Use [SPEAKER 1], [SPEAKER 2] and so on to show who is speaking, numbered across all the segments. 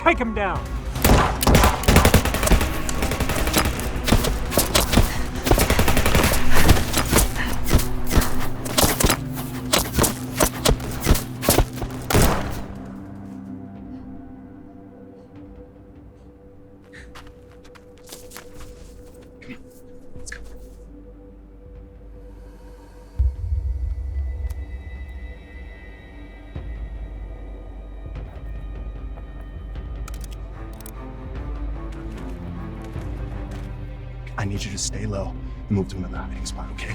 [SPEAKER 1] Strike him down!
[SPEAKER 2] I need you to stay low and move to another hiding spot, okay?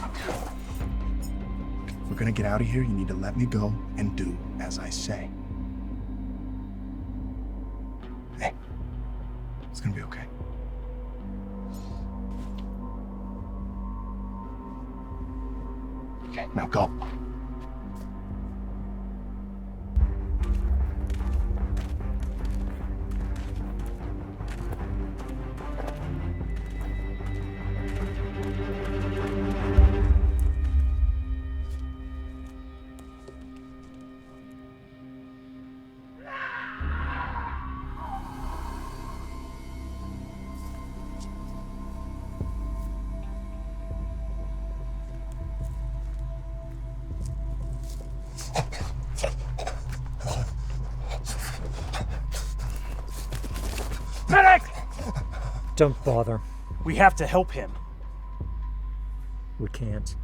[SPEAKER 2] If we're gonna get out of here, you need to let me go and do as I say. Hey, it's gonna be okay. Okay, now go.
[SPEAKER 1] Medic!
[SPEAKER 3] Don't bother.
[SPEAKER 1] We have to help him.
[SPEAKER 3] We can't.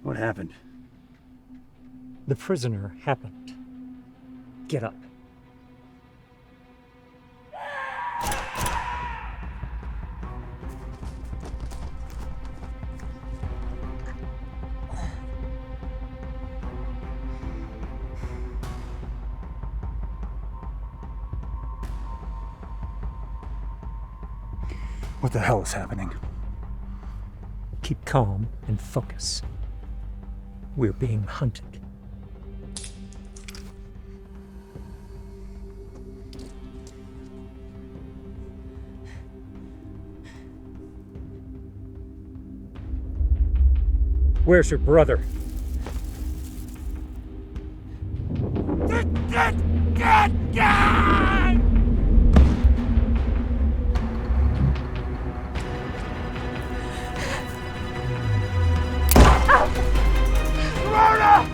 [SPEAKER 1] What happened?
[SPEAKER 3] The prisoner happened. Get up.
[SPEAKER 1] What the hell is happening?
[SPEAKER 3] Keep calm and focus. We're being hunted. Where's your brother?
[SPEAKER 1] Sirona!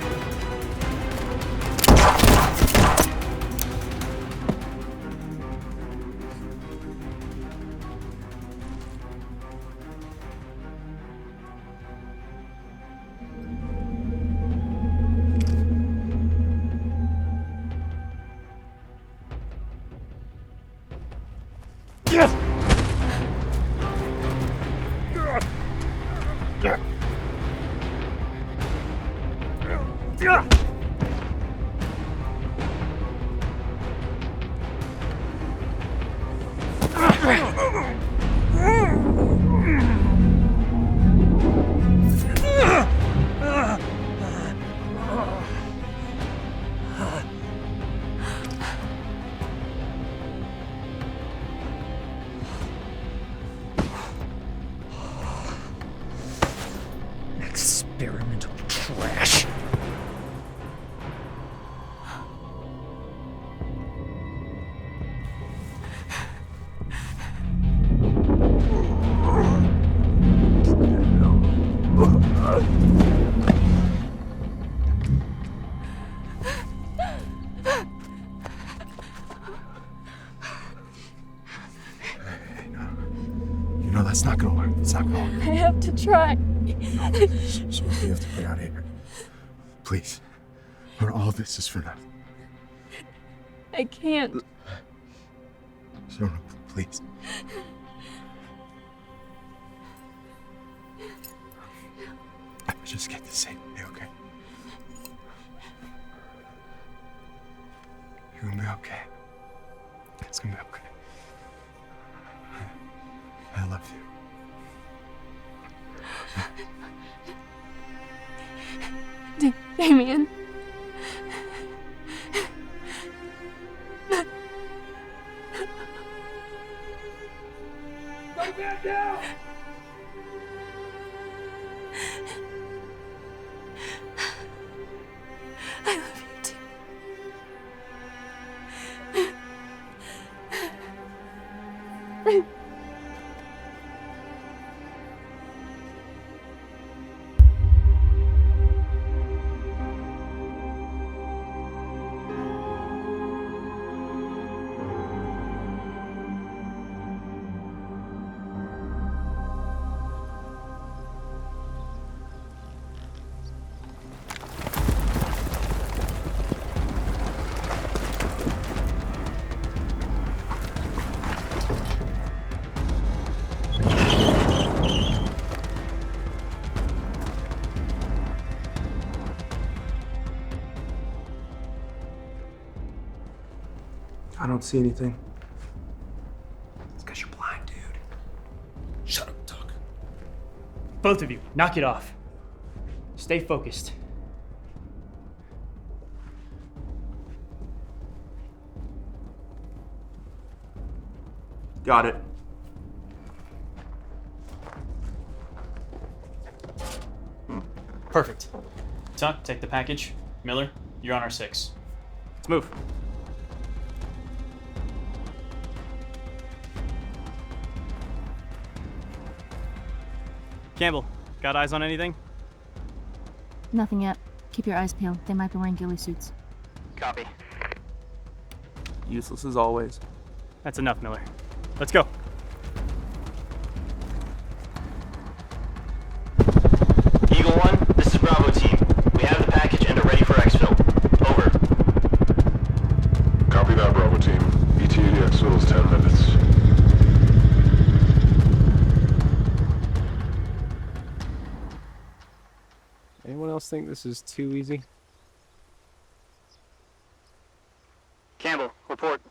[SPEAKER 1] Yes!
[SPEAKER 3] Experimental trash.
[SPEAKER 2] You know that's not gonna work. It's not gonna work.
[SPEAKER 4] I have to try.
[SPEAKER 2] So we have to get out of here. Please. Or all this is for nothing.
[SPEAKER 4] I can't.
[SPEAKER 2] Sirona, please. Just get this safe, okay? You're gonna be okay. It's gonna be okay. I love you.
[SPEAKER 4] Damien.
[SPEAKER 1] Go back down!
[SPEAKER 4] I love you too.
[SPEAKER 2] I don't see anything.
[SPEAKER 5] It's because you're blind, dude. Shut up, Doc.
[SPEAKER 1] Both of you, knock it off. Stay focused.
[SPEAKER 2] Got it.
[SPEAKER 1] Perfect. Tuck, take the package. Miller, you're on our 6. Let's move. Campbell, got eyes on anything?
[SPEAKER 6] Nothing yet. Keep your eyes peeled. They might be wearing ghillie suits.
[SPEAKER 1] Copy.
[SPEAKER 2] Useless as always.
[SPEAKER 1] That's enough, Miller. Let's go.
[SPEAKER 7] Eagle 1, this is Bravo team. We have the package and are ready for exfil. Over.
[SPEAKER 8] Copy that, Bravo team. ETA to exfil is 10 minutes.
[SPEAKER 5] Anyone else think this is too easy?
[SPEAKER 7] Campbell, report.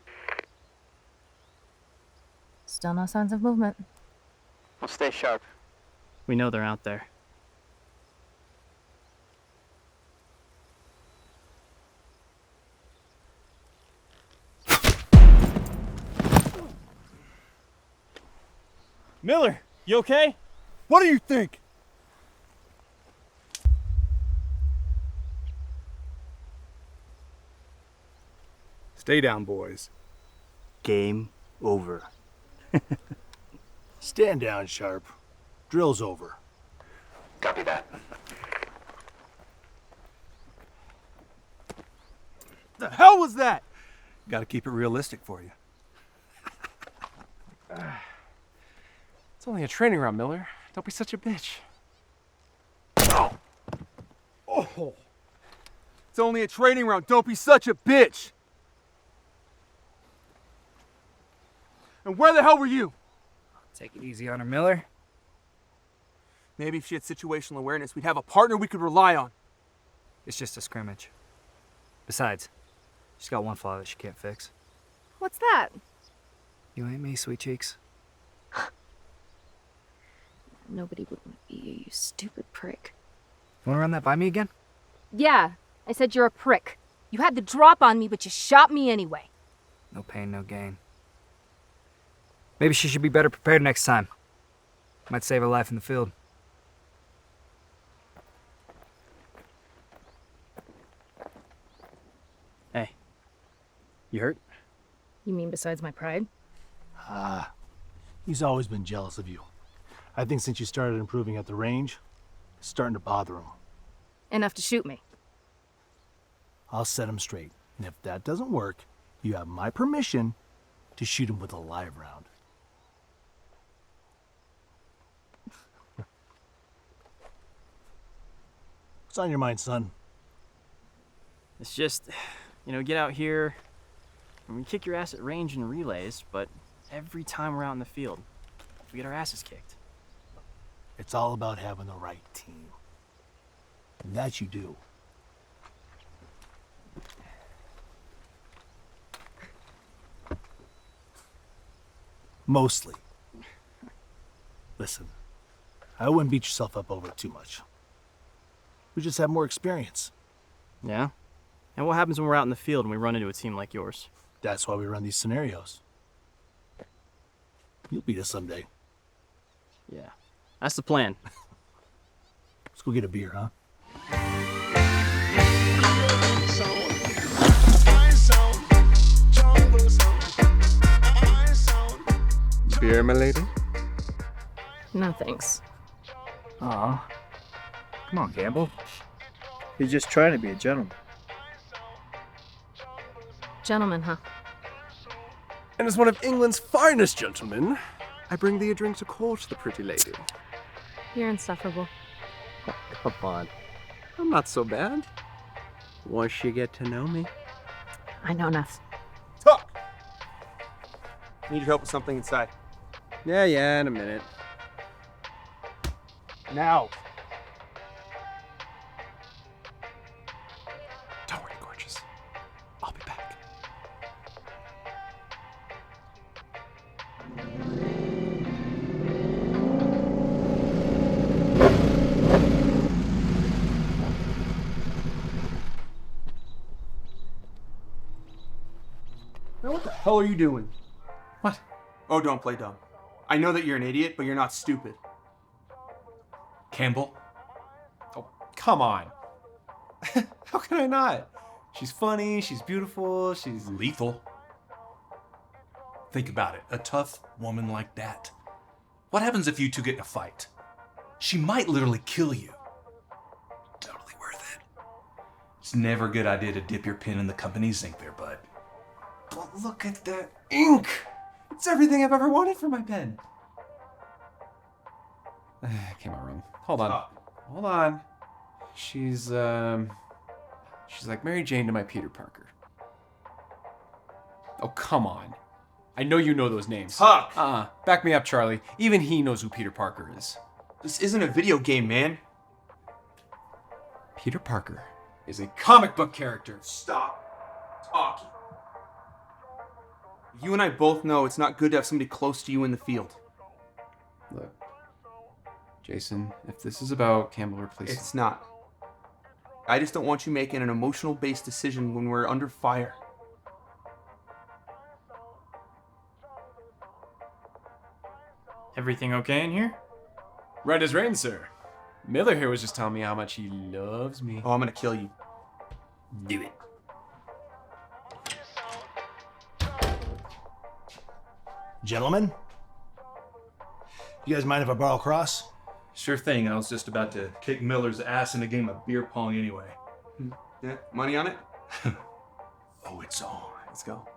[SPEAKER 6] Still no signs of movement.
[SPEAKER 7] We'll stay sharp.
[SPEAKER 1] We know they're out there. Miller, you okay?
[SPEAKER 2] What do you think? Stay down, boys.
[SPEAKER 9] Game over.
[SPEAKER 1] Stand down, Sharp. Drill's over.
[SPEAKER 7] Copy that.
[SPEAKER 2] The hell was that? Gotta keep it realistic for you.
[SPEAKER 5] It's only a training round, Miller. Don't be such a bitch.
[SPEAKER 2] Oh. It's only a training round. Don't be such a bitch. And where the hell were you?
[SPEAKER 9] Take it easy on her, Miller.
[SPEAKER 2] Maybe if she had situational awareness, we'd have a partner we could rely on.
[SPEAKER 9] It's just a scrimmage. Besides, she's got one flaw that she can't fix.
[SPEAKER 6] What's that?
[SPEAKER 9] You ain't me, sweet cheeks.
[SPEAKER 6] Nobody would want to be you, you stupid prick.
[SPEAKER 9] You wanna run that by me again?
[SPEAKER 6] Yeah, I said you're a prick. You had the drop on me, but you shot me anyway.
[SPEAKER 9] No pain, no gain. Maybe she should be better prepared next time. Might save her life in the field.
[SPEAKER 1] Hey, you hurt?
[SPEAKER 6] You mean besides my pride?
[SPEAKER 10] He's always been jealous of you. I think since you started improving at the range, it's starting to bother him.
[SPEAKER 6] Enough to shoot me.
[SPEAKER 10] I'll set him straight. And if that doesn't work, you have my permission to shoot him with a live round. What's on your mind, son?
[SPEAKER 1] It's just, get out here and we kick your ass at range and relays, but every time we're out in the field, we get our asses kicked.
[SPEAKER 10] It's all about having the right team. And that you do. Mostly. Listen, I wouldn't beat yourself up over it too much. We just have more experience.
[SPEAKER 1] Yeah? And what happens when we're out in the field and we run into a team like yours?
[SPEAKER 10] That's why we run these scenarios. You'll beat us someday.
[SPEAKER 1] Yeah. That's the plan.
[SPEAKER 10] Let's go get a beer, huh?
[SPEAKER 5] Beer, my lady?
[SPEAKER 6] No thanks.
[SPEAKER 9] Aw. Come on, Campbell.
[SPEAKER 11] He's just trying to be a gentleman.
[SPEAKER 6] Gentlemen, huh?
[SPEAKER 5] And as one of England's finest gentlemen, I bring thee a drink to court the pretty lady.
[SPEAKER 6] You're insufferable.
[SPEAKER 5] Come on. I'm not so bad. Once you get to know me.
[SPEAKER 6] I know enough.
[SPEAKER 2] Tuck! Need your help with something inside.
[SPEAKER 5] Yeah, in a minute.
[SPEAKER 2] Now.
[SPEAKER 5] Don't worry, gorgeous. I'll be back.
[SPEAKER 12] hell are you doing?
[SPEAKER 5] What?
[SPEAKER 12] Oh, don't play dumb. I know that you're an idiot, but you're not stupid.
[SPEAKER 5] Campbell? Oh, come on. How can I not? She's funny, she's beautiful, she's lethal. Think about it. A tough woman like that. What happens if you two get in a fight? She might literally kill you. Totally worth it. It's never a good idea to dip your pen in the company's ink there, bud. But look at that ink! It's everything I've ever wanted for my pen. Okay, my room. Hold on. Hold on. She's like Mary Jane to my Peter Parker. Oh, come on. I know you know those names.
[SPEAKER 12] Huck!
[SPEAKER 5] Back me up, Charlie. Even he knows who Peter Parker is.
[SPEAKER 12] This isn't a video game, man.
[SPEAKER 5] Peter Parker is a comic book character.
[SPEAKER 12] Stop talking. You and I both know it's not good to have somebody close to you in the field.
[SPEAKER 5] Look, Jason, if this is about Campbell replacing...
[SPEAKER 12] It's not. I just don't want you making an emotional-based decision when we're under fire.
[SPEAKER 1] Everything okay in here?
[SPEAKER 5] Right as rain, sir. Miller here was just telling me how much he loves me.
[SPEAKER 12] Oh, I'm gonna kill you.
[SPEAKER 5] Do it.
[SPEAKER 10] Gentlemen? You guys mind if I borrow a cross?
[SPEAKER 8] Sure thing. I was just about to kick Miller's ass in a game of beer pong anyway.
[SPEAKER 12] Yeah, money on it?
[SPEAKER 5] Oh, it's on. Let's go.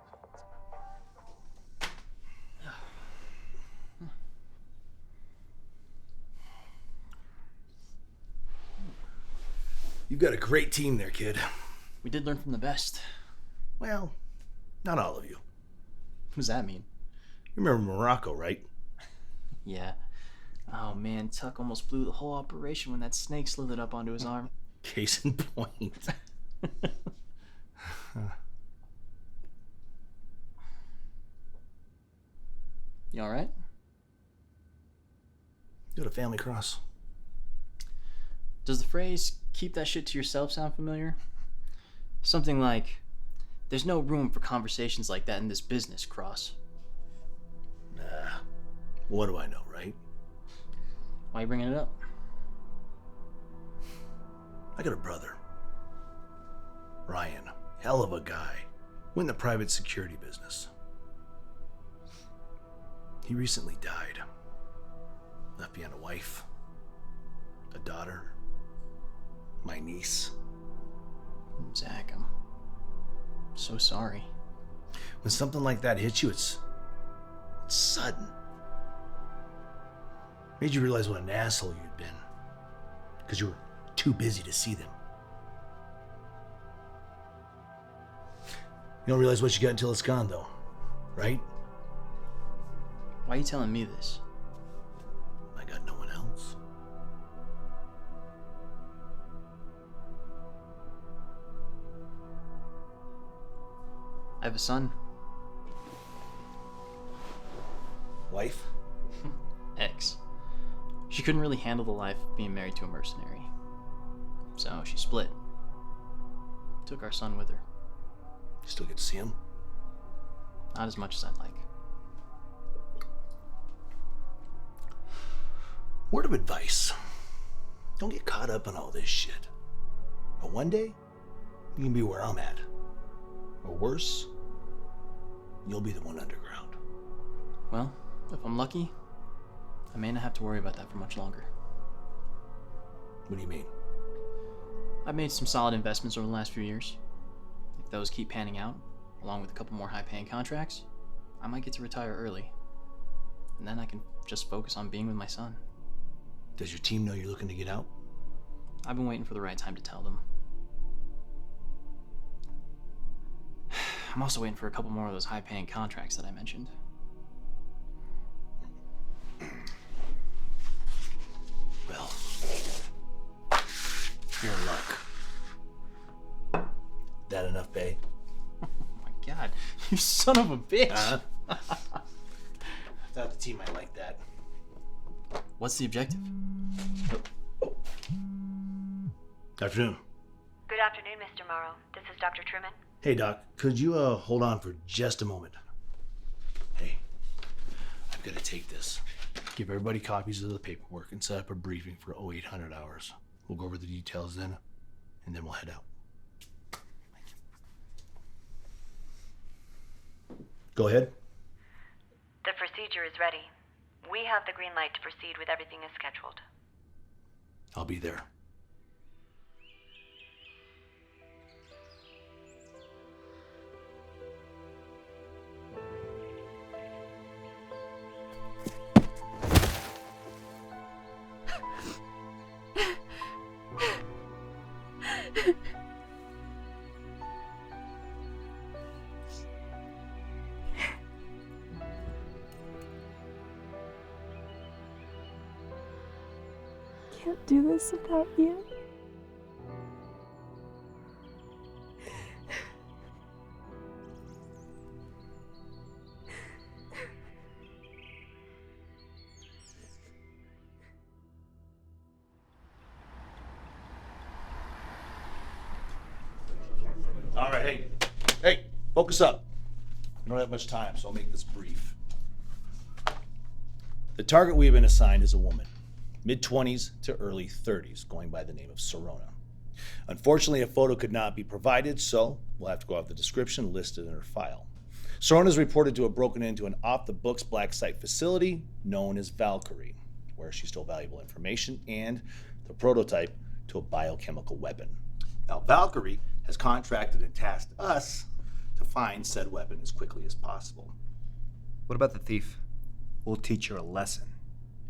[SPEAKER 10] You've got a great team there, kid.
[SPEAKER 1] We did learn from the best.
[SPEAKER 10] Well, not all of you.
[SPEAKER 1] What does that mean?
[SPEAKER 10] You remember Morocco, right?
[SPEAKER 1] Yeah. Oh man, Tuck almost blew the whole operation when that snake slithered up onto his arm.
[SPEAKER 10] Case in point.
[SPEAKER 1] You alright?
[SPEAKER 10] You got a family cross.
[SPEAKER 1] Does the phrase, keep that shit to yourself, sound familiar? Something like, there's no room for conversations like that in this business, Cross.
[SPEAKER 10] Nah. What do I know, right?
[SPEAKER 1] Why are you bringing it up?
[SPEAKER 10] I got a brother. Ryan. Hell of a guy. Went in the private security business. He recently died. Left behind a wife, a daughter, my niece.
[SPEAKER 1] Zach, I'm so sorry.
[SPEAKER 10] When something like that hits you, it's sudden. Made you realize what an asshole you'd been. Because you were too busy to see them. You don't realize what you got until it's gone, though. Right?
[SPEAKER 1] Why are you telling me this?
[SPEAKER 10] I got no one else.
[SPEAKER 1] I have a son.
[SPEAKER 10] Wife?
[SPEAKER 1] Ex. She couldn't really handle the life of being married to a mercenary. So she split. Took our son with her.
[SPEAKER 10] You still get to see him?
[SPEAKER 1] Not as much as I'd like.
[SPEAKER 10] Word of advice. Don't get caught up in all this shit. But one day, you can be where I'm at. Or worse, you'll be the one underground.
[SPEAKER 1] Well, if I'm lucky, I may not have to worry about that for much longer.
[SPEAKER 10] What do you mean?
[SPEAKER 1] I've made some solid investments over the last few years. If those keep panning out, along with a couple more high-paying contracts, I might get to retire early. And then I can just focus on being with my son.
[SPEAKER 10] Does your team know you're looking to get out?
[SPEAKER 1] I've been waiting for the right time to tell them. I'm also waiting for a couple more of those high-paying contracts that I mentioned.
[SPEAKER 10] Well, you're in luck. That enough, bae?
[SPEAKER 1] Oh my god, you son of a bitch!
[SPEAKER 10] I thought the team might like that.
[SPEAKER 1] What's the objective?
[SPEAKER 10] Afternoon.
[SPEAKER 13] Good afternoon, Mr. Morrow. This is Dr. Truman.
[SPEAKER 10] Hey, Doc. Could you hold on for just a moment? You've got to take this. Give everybody copies of the paperwork and set up a briefing for 0800 hours. We'll go over the details then, and then we'll head out. Go ahead.
[SPEAKER 13] The procedure is ready. We have the green light to proceed with everything as scheduled.
[SPEAKER 10] I'll be there.
[SPEAKER 4] Can't do this without you.
[SPEAKER 10] All right, hey, focus up. We don't have much time, so I'll make this brief. The target we have been assigned is a woman, mid-20s to early 30s, going by the name of Sirona. Unfortunately, a photo could not be provided, so we'll have to go off the description listed in her file. Sirona is reported to have broken into an off-the-books black site facility known as Valkyrie, where she stole valuable information and the prototype to a biochemical weapon. Now, Valkyrie has contracted and tasked us to find said weapon as quickly as possible.
[SPEAKER 9] What about the thief?
[SPEAKER 11] We'll teach her a lesson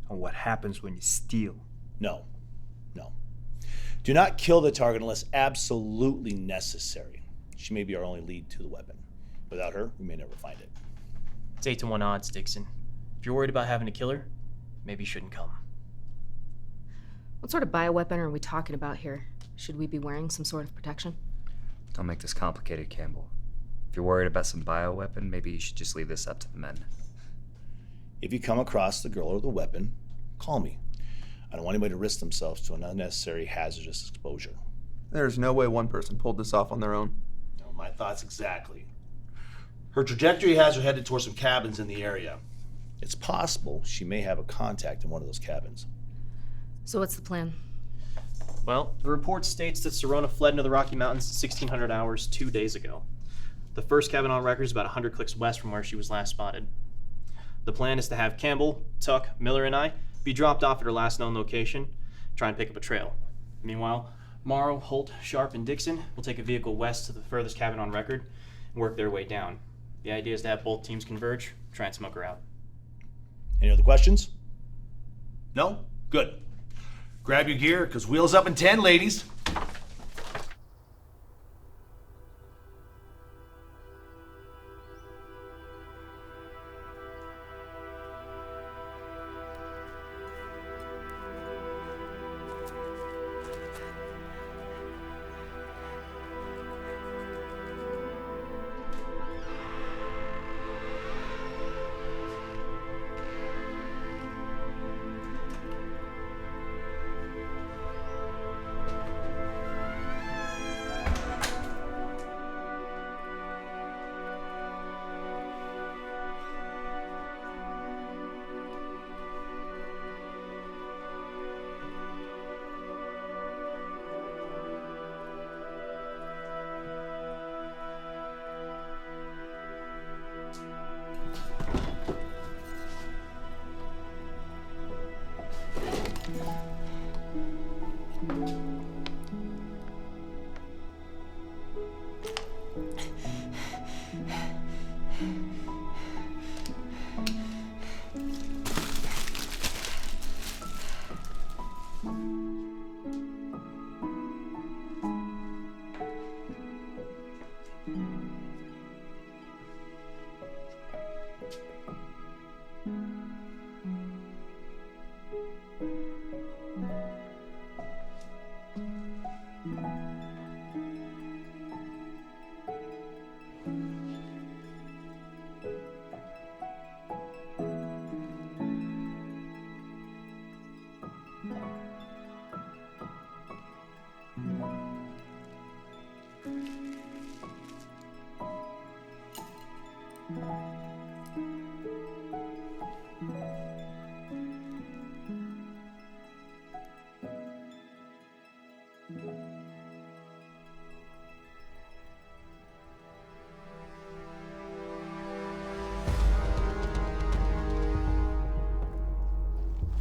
[SPEAKER 11] on what happens when you steal.
[SPEAKER 10] No. Do not kill the target unless absolutely necessary. She may be our only lead to the weapon. Without her, we may never find it.
[SPEAKER 1] It's 8 to 1 odds, Dixon. If you're worried about having to kill her, maybe you shouldn't come.
[SPEAKER 6] What sort of bioweapon are we talking about here? Should we be wearing some sort of protection?
[SPEAKER 9] Don't make this complicated, Campbell. If you're worried about some bioweapon, maybe you should just leave this up to the men.
[SPEAKER 10] If you come across the girl or the weapon, call me. I don't want anybody to risk themselves to an unnecessary hazardous exposure.
[SPEAKER 12] There's no way one person pulled this off on their own.
[SPEAKER 10] No, my thoughts exactly. Her trajectory has her headed towards some cabins in the area. It's possible she may have a contact in one of those cabins.
[SPEAKER 6] So what's the plan?
[SPEAKER 1] Well, the report states that Sirona fled into the Rocky Mountains at 1600 hours 2 days ago. The first cabin on record is about 100 clicks west from where she was last spotted. The plan is to have Campbell, Tuck, Miller, and I be dropped off at her last known location, try and pick up a trail. Meanwhile, Morrow, Holt, Sharp, and Dixon will take a vehicle west to the furthest cabin on record and work their way down. The idea is to have both teams converge, try and smoke her out.
[SPEAKER 10] Any other questions? No? Good. Grab your gear, because wheels up in 10, ladies.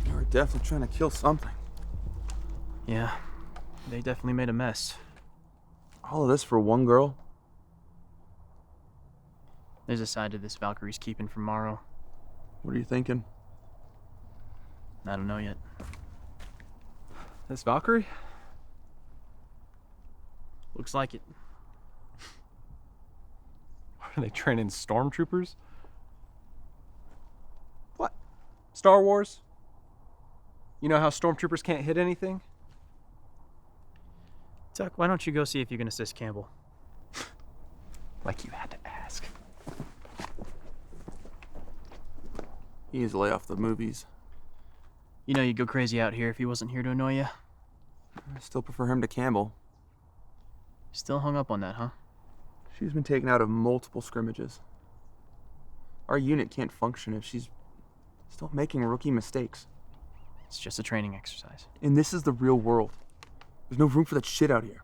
[SPEAKER 12] You're definitely trying to kill something.
[SPEAKER 1] Yeah, they definitely made a mess.
[SPEAKER 12] All of this for one girl?
[SPEAKER 1] There's a side to this Valkyrie's keeping from Morrow.
[SPEAKER 12] What are you thinking?
[SPEAKER 1] I don't know yet.
[SPEAKER 12] This Valkyrie?
[SPEAKER 1] Looks like it.
[SPEAKER 14] Are they training stormtroopers?
[SPEAKER 12] What?
[SPEAKER 14] Star Wars? You know how stormtroopers can't hit anything?
[SPEAKER 1] Tuck, why don't you go see if you can assist Campbell?
[SPEAKER 14] Like you had to ask.
[SPEAKER 12] He's lay off the movies.
[SPEAKER 1] You know you'd go crazy out here if he wasn't here to annoy you.
[SPEAKER 12] I still prefer him to Campbell.
[SPEAKER 1] Still hung up on that, huh?
[SPEAKER 12] She's been taken out of multiple scrimmages. Our unit can't function if she's still making rookie mistakes.
[SPEAKER 1] It's just a training exercise.
[SPEAKER 12] And this is the real world. There's no room for that shit out here.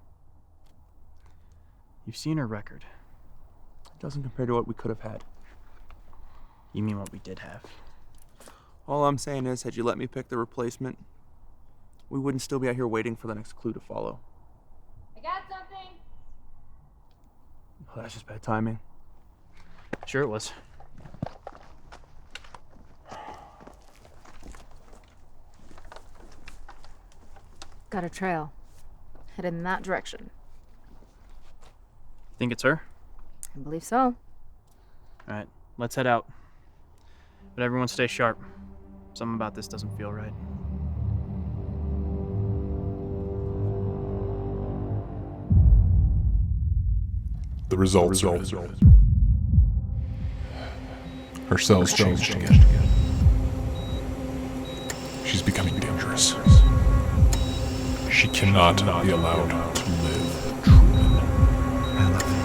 [SPEAKER 1] You've seen her record.
[SPEAKER 12] It doesn't compare to what we could have had.
[SPEAKER 1] You mean what we did have?
[SPEAKER 12] All I'm saying is, had you let me pick the replacement, we wouldn't still be out here waiting for the next clue to follow.
[SPEAKER 6] I got something.
[SPEAKER 12] Well, that's just bad timing.
[SPEAKER 1] Sure it was.
[SPEAKER 6] Got a trail. Headed in that direction.
[SPEAKER 1] Think it's her?
[SPEAKER 6] I believe so.
[SPEAKER 1] Alright, let's head out. But everyone stay sharp. Something about this doesn't feel right.
[SPEAKER 15] The results are in. Her cells changed again. She's becoming dangerous. She cannot be allowed to live.
[SPEAKER 2] I love you.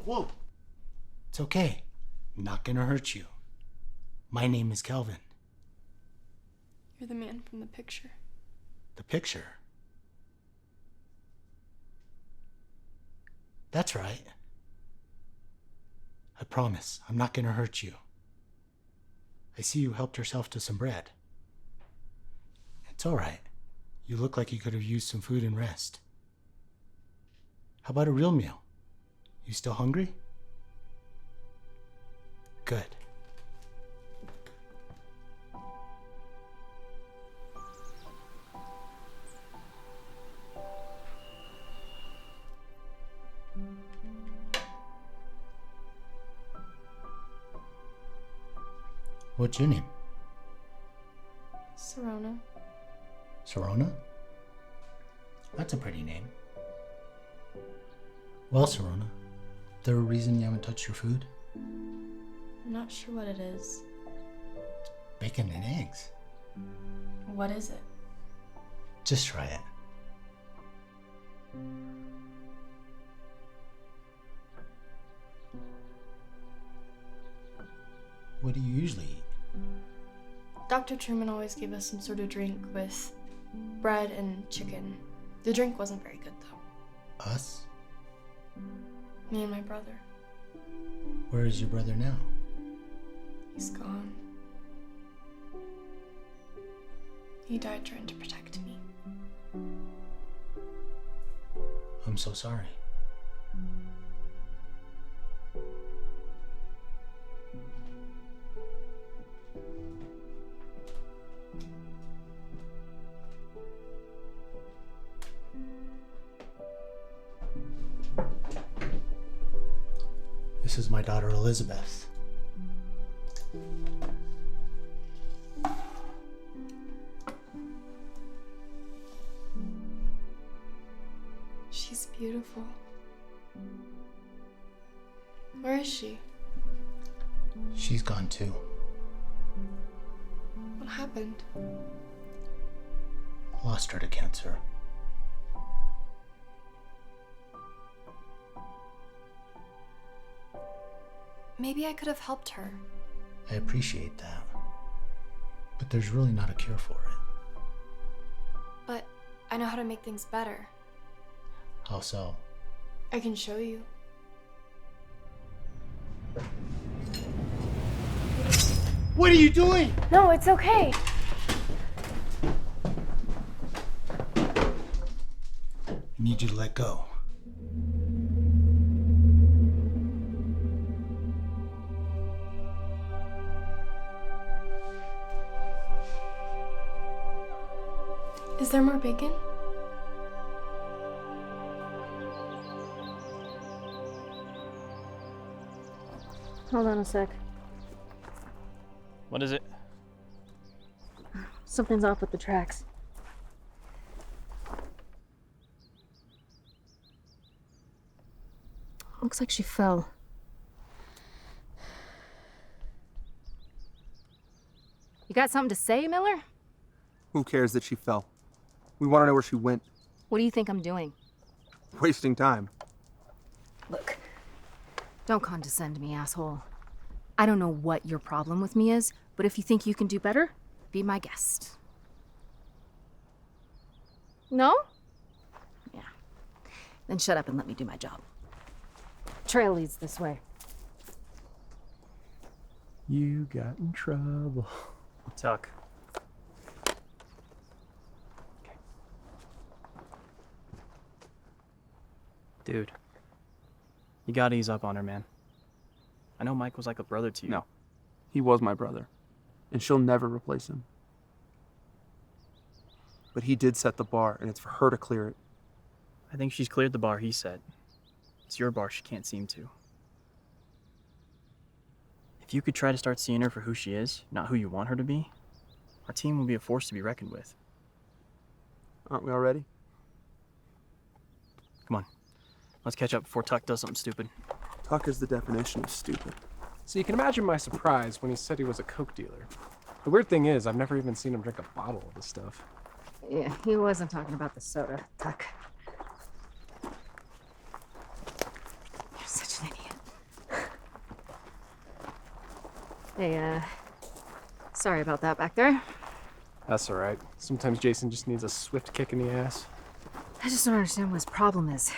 [SPEAKER 10] Whoa. It's okay. I'm not gonna hurt you. My name is Kelvin.
[SPEAKER 4] You're the man from the picture.
[SPEAKER 10] The picture? That's right. I promise, I'm not gonna hurt you. I see you helped yourself to some bread. It's alright. You look like you could have used some food and rest. How about a real meal? You still hungry? Good. What's your name?
[SPEAKER 4] Sirona.
[SPEAKER 10] Sirona? That's a pretty name. Well, Sirona, there a reason you haven't touched your food?
[SPEAKER 4] I'm not sure what it is.
[SPEAKER 10] Bacon and eggs.
[SPEAKER 4] What is it?
[SPEAKER 10] Just try it. What do you usually eat?
[SPEAKER 4] Dr. Truman always gave us some sort of drink with bread and chicken. The drink wasn't very good, though.
[SPEAKER 10] Us?
[SPEAKER 4] Me and my brother.
[SPEAKER 10] Where is your brother now?
[SPEAKER 4] He's gone. He died trying to protect me.
[SPEAKER 10] I'm so sorry. This is my daughter Elizabeth.
[SPEAKER 4] She's beautiful. Where is she?
[SPEAKER 10] She's gone too.
[SPEAKER 4] What happened?
[SPEAKER 10] Lost her to cancer.
[SPEAKER 4] Maybe I could have helped her.
[SPEAKER 10] I appreciate that. But there's really not a cure for it.
[SPEAKER 4] But I know how to make things better.
[SPEAKER 10] How so?
[SPEAKER 4] I can show you.
[SPEAKER 10] What are you doing?
[SPEAKER 4] No, it's okay.
[SPEAKER 10] I need you to let go.
[SPEAKER 4] Is there more bacon?
[SPEAKER 6] Hold on a sec.
[SPEAKER 1] What is it?
[SPEAKER 6] Something's off with the tracks. Looks like she fell. You got something to say, Miller?
[SPEAKER 12] Who cares that she fell? We want to know where she went.
[SPEAKER 6] What do you think I'm doing?
[SPEAKER 12] Wasting time.
[SPEAKER 6] Look, don't condescend me, asshole. I don't know what your problem with me is, but if you think you can do better, be my guest. No? Yeah. Then shut up and let me do my job. Trail leads this way.
[SPEAKER 14] You got in trouble.
[SPEAKER 1] Tuck. Dude, you gotta ease up on her, man. I know Mike was like a brother to you.
[SPEAKER 12] No. He was my brother. And she'll never replace him. But he did set the bar, and it's for her to clear it.
[SPEAKER 1] I think she's cleared the bar he set. It's your bar she can't seem to. If you could try to start seeing her for who she is, not who you want her to be, our team will be a force to be reckoned with.
[SPEAKER 12] Aren't we all ready?
[SPEAKER 1] Come on. Let's catch up before Tuck does something stupid.
[SPEAKER 12] Tuck is the definition of stupid.
[SPEAKER 14] So you can imagine my surprise when he said he was a coke dealer. The weird thing is, I've never even seen him drink a bottle of this stuff.
[SPEAKER 6] Yeah, he wasn't talking about the soda, Tuck. You're such an idiot. Hey, sorry about that back there.
[SPEAKER 14] That's all right. Sometimes Jason just needs a swift kick in the ass.
[SPEAKER 6] I just don't understand what his problem is.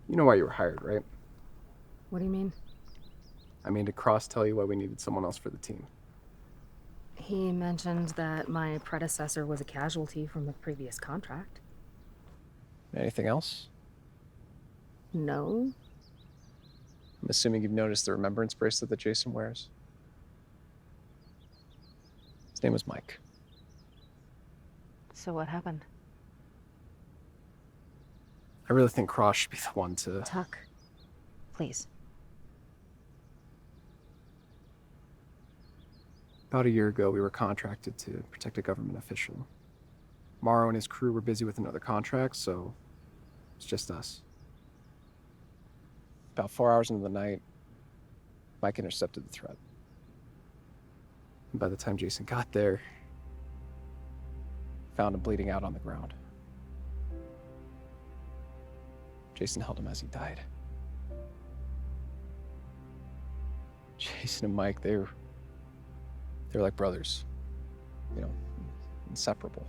[SPEAKER 14] You know why you were hired, right?
[SPEAKER 6] What do you mean?
[SPEAKER 14] I mean, did Cross tell you why we needed someone else for the team?
[SPEAKER 6] He mentioned that my predecessor was a casualty from the previous contract.
[SPEAKER 14] Anything else?
[SPEAKER 6] No.
[SPEAKER 14] I'm assuming you've noticed the remembrance bracelet that Jason wears. His name was Mike.
[SPEAKER 6] So what happened?
[SPEAKER 14] I really think Cross should be the one to...
[SPEAKER 6] Tuck, please.
[SPEAKER 14] About a year ago, we were contracted to protect a government official. Morrow and his crew were busy with another contract, so it's just us. About 4 hours into the night, Mike intercepted the threat. And by the time Jason got there, found him bleeding out on the ground. Jason held him as he died. Jason and Mike, they're like brothers. You know, inseparable.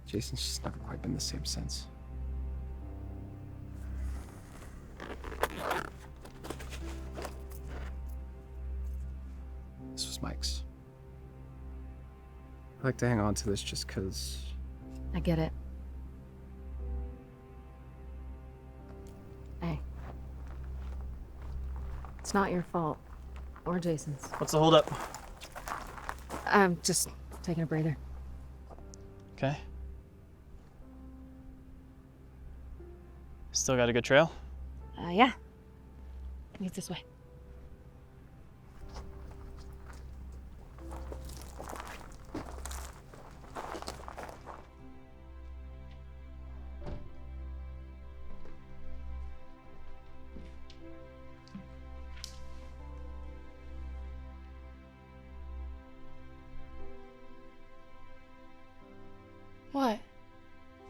[SPEAKER 14] Jason's just never quite been the same since. This was Mike's. I like to hang on to this just because...
[SPEAKER 6] I get it. Hey. It's not your fault. Or Jason's.
[SPEAKER 1] What's the holdup?
[SPEAKER 6] I'm just taking a breather.
[SPEAKER 1] Okay. Still got a good trail?
[SPEAKER 6] Yeah. Leads this way.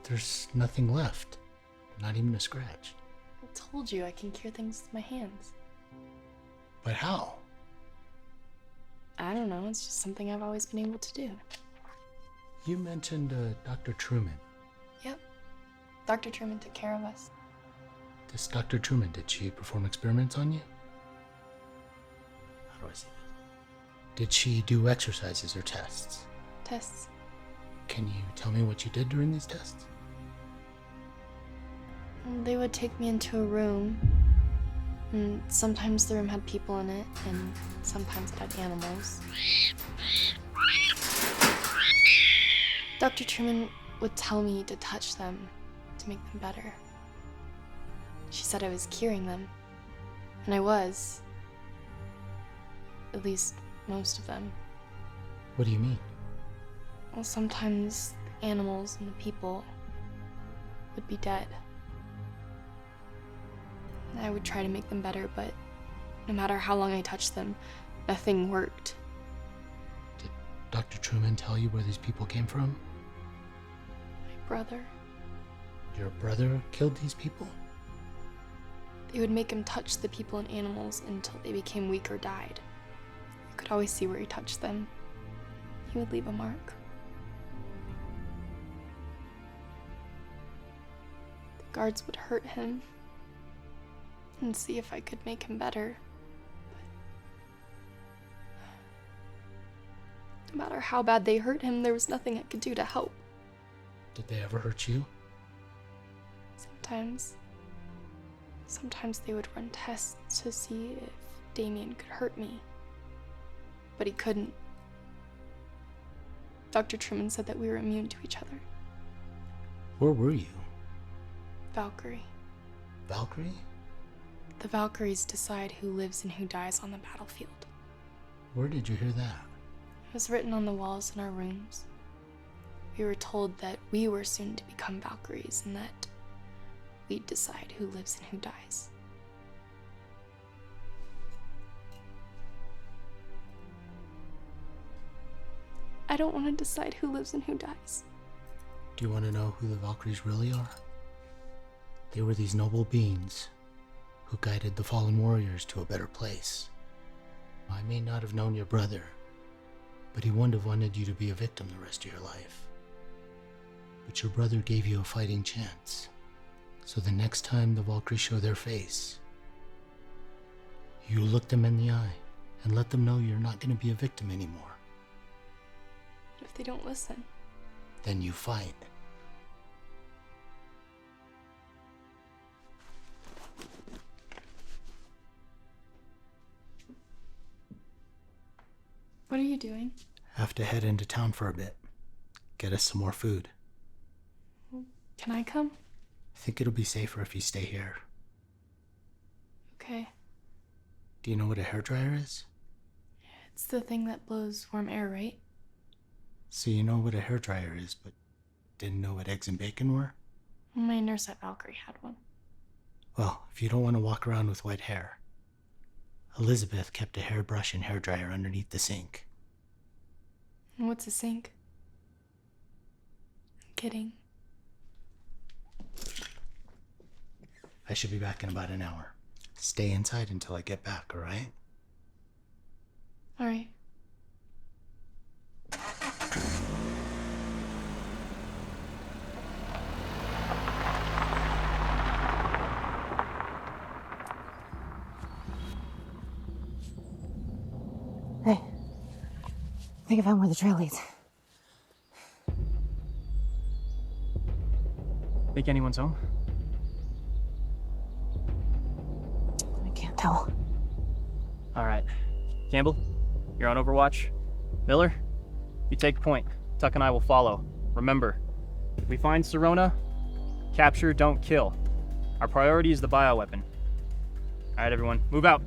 [SPEAKER 16] There's nothing left. Not even a scratch.
[SPEAKER 4] I told you I can cure things with my hands.
[SPEAKER 16] But how?
[SPEAKER 4] I don't know, it's just something I've always been able to do.
[SPEAKER 16] You mentioned Dr. Truman.
[SPEAKER 4] Yep. Dr. Truman took care of us.
[SPEAKER 16] This Dr. Truman, did she perform experiments on you? How do I say this? Did she do exercises or tests?
[SPEAKER 4] Tests.
[SPEAKER 16] Can you tell me what you did during these tests?
[SPEAKER 4] They would take me into a room, and sometimes the room had people in it, and sometimes it had animals. Dr. Truman would tell me to touch them to make them better. She said I was curing them, and I was. At least most of them.
[SPEAKER 16] What do you mean?
[SPEAKER 4] Well, sometimes the animals and the people would be dead. I would try to make them better, but no matter how long I touched them, nothing worked.
[SPEAKER 16] Did Dr. Truman tell you where these people came from?
[SPEAKER 4] My brother.
[SPEAKER 16] Your brother killed these people?
[SPEAKER 4] They would make him touch the people and animals until they became weak or died. You could always see where he touched them. He would leave a mark. The guards would hurt him and see if I could make him better. But no matter how bad they hurt him, there was nothing I could do to help.
[SPEAKER 16] Did they ever hurt you?
[SPEAKER 4] Sometimes. Sometimes they would run tests to see if Damien could hurt me. But he couldn't. Dr. Truman said that we were immune to each other.
[SPEAKER 16] Where were you?
[SPEAKER 4] Valkyrie.
[SPEAKER 16] Valkyrie?
[SPEAKER 4] The Valkyries decide who lives and who dies on the battlefield.
[SPEAKER 16] Where did you hear that?
[SPEAKER 4] It was written on the walls in our rooms. We were told that we were soon to become Valkyries and that we'd decide who lives and who dies. I don't want to decide who lives and who dies.
[SPEAKER 16] Do you want to know who the Valkyries really are? They were these noble beings who guided the fallen warriors to a better place. I may not have known your brother, but he wouldn't have wanted you to be a victim the rest of your life. But your brother gave you a fighting chance. So the next time the Valkyries show their face, you look them in the eye and let them know you're not going to be a victim anymore.
[SPEAKER 4] But if they don't listen?
[SPEAKER 16] Then you fight.
[SPEAKER 4] What are you doing?
[SPEAKER 16] Have to head into town for a bit. Get us some more food.
[SPEAKER 4] Can I come?
[SPEAKER 16] I think it'll be safer if you stay here.
[SPEAKER 4] Okay.
[SPEAKER 16] Do you know what a hairdryer is?
[SPEAKER 4] It's the thing that blows warm air, right?
[SPEAKER 16] So you know what a hairdryer is, but didn't know what eggs and bacon were?
[SPEAKER 4] My nurse at Valkyrie had one.
[SPEAKER 16] Well, if you don't want to walk around with wet hair, Elizabeth kept a hairbrush and hairdryer underneath the sink.
[SPEAKER 4] What's a sink? I'm kidding.
[SPEAKER 16] I should be back in about an hour. Stay inside until I get back, all right?
[SPEAKER 4] All right.
[SPEAKER 6] Hey, I think I found where the trail leads.
[SPEAKER 1] Think anyone's home?
[SPEAKER 6] I can't tell.
[SPEAKER 1] Alright. Campbell, you're on Overwatch. Miller, you take point. Tuck and I will follow. Remember, if we find Sirona, capture, don't kill. Our priority is the bioweapon. Alright, everyone, move out.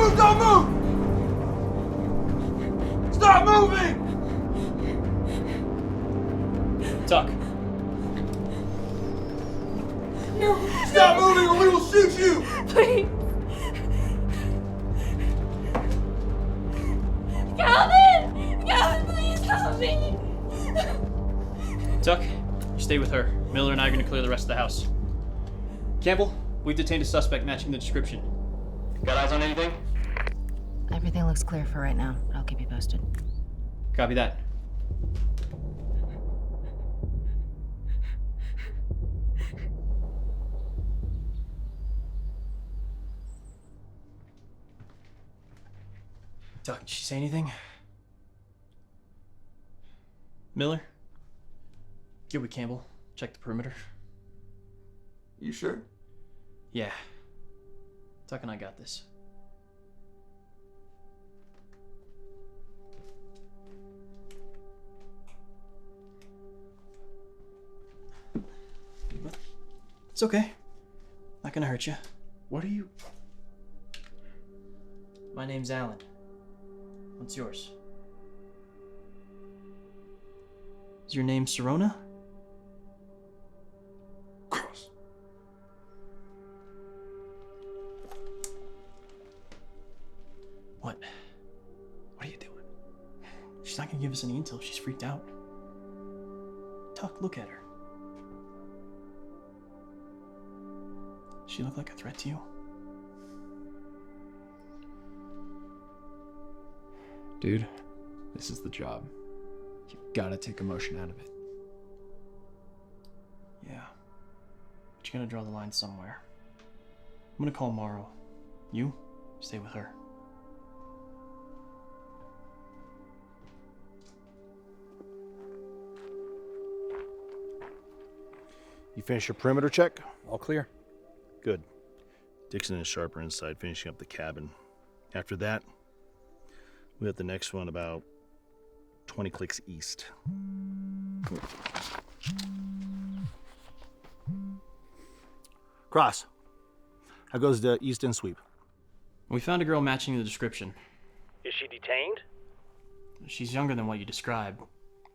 [SPEAKER 10] move! Don't move! Stop moving!
[SPEAKER 1] Tuck.
[SPEAKER 10] No. Stop moving or we will shoot you!
[SPEAKER 17] Please. Calvin! Calvin, please help me!
[SPEAKER 1] Tuck, you stay with her. Miller and I are going to clear the rest of the house. Campbell, we've detained a suspect matching the description. Got eyes on anything?
[SPEAKER 6] Everything looks clear for right now. I'll keep you posted.
[SPEAKER 1] Copy that. Tuck, did she say anything? Miller? Get with Campbell. Check the perimeter.
[SPEAKER 12] You sure?
[SPEAKER 1] Yeah. Tuck and I got this. It's okay. Not gonna hurt you.
[SPEAKER 8] What are you?
[SPEAKER 1] My name's Alan. What's yours? Is your name Sirona?
[SPEAKER 8] Cross.
[SPEAKER 1] What? What are you doing? She's not gonna give us any intel. She's freaked out. Tuck, look at her. She look like a threat to you?
[SPEAKER 9] Dude, this is the job. You gotta take emotion out of it.
[SPEAKER 1] Yeah. But you gotta draw the line somewhere. I'm gonna call Morrow. You, stay with her.
[SPEAKER 10] You finished your perimeter check?
[SPEAKER 9] All clear.
[SPEAKER 10] Good. Dixon and Sharp are inside finishing up the cabin. After that, we have the next one about 20 clicks east. Cross. How goes the east end sweep?
[SPEAKER 1] We found a girl matching the description.
[SPEAKER 7] Is she detained?
[SPEAKER 1] She's younger than what you described.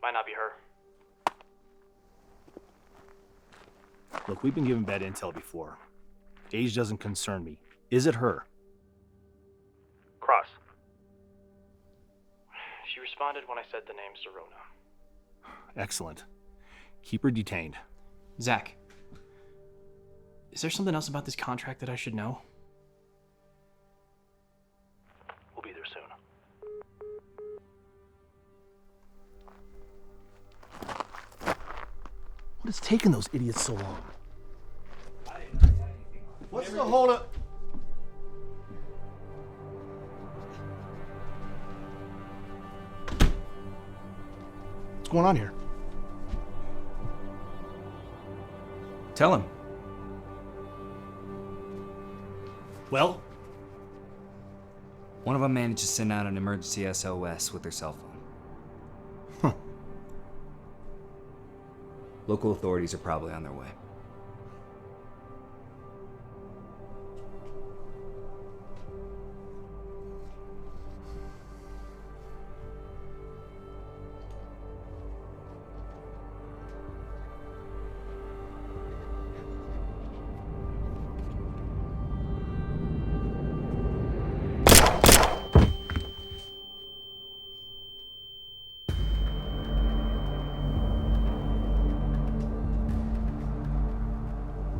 [SPEAKER 1] Might not be her.
[SPEAKER 10] Look, we've been given bad intel before. Age doesn't concern me. Is it her?
[SPEAKER 7] Cross.
[SPEAKER 1] She responded when I said the name Sirona.
[SPEAKER 10] Excellent. Keep her detained.
[SPEAKER 1] Zach, is there something else about this contract that I should know?
[SPEAKER 7] We'll be there soon.
[SPEAKER 10] What is taking those idiots so long? What's the holdup? What's going on here?
[SPEAKER 5] Tell him.
[SPEAKER 10] Well?
[SPEAKER 9] One of them managed to send out an emergency SOS with their cell phone.
[SPEAKER 10] Huh.
[SPEAKER 9] Local authorities are probably on their way.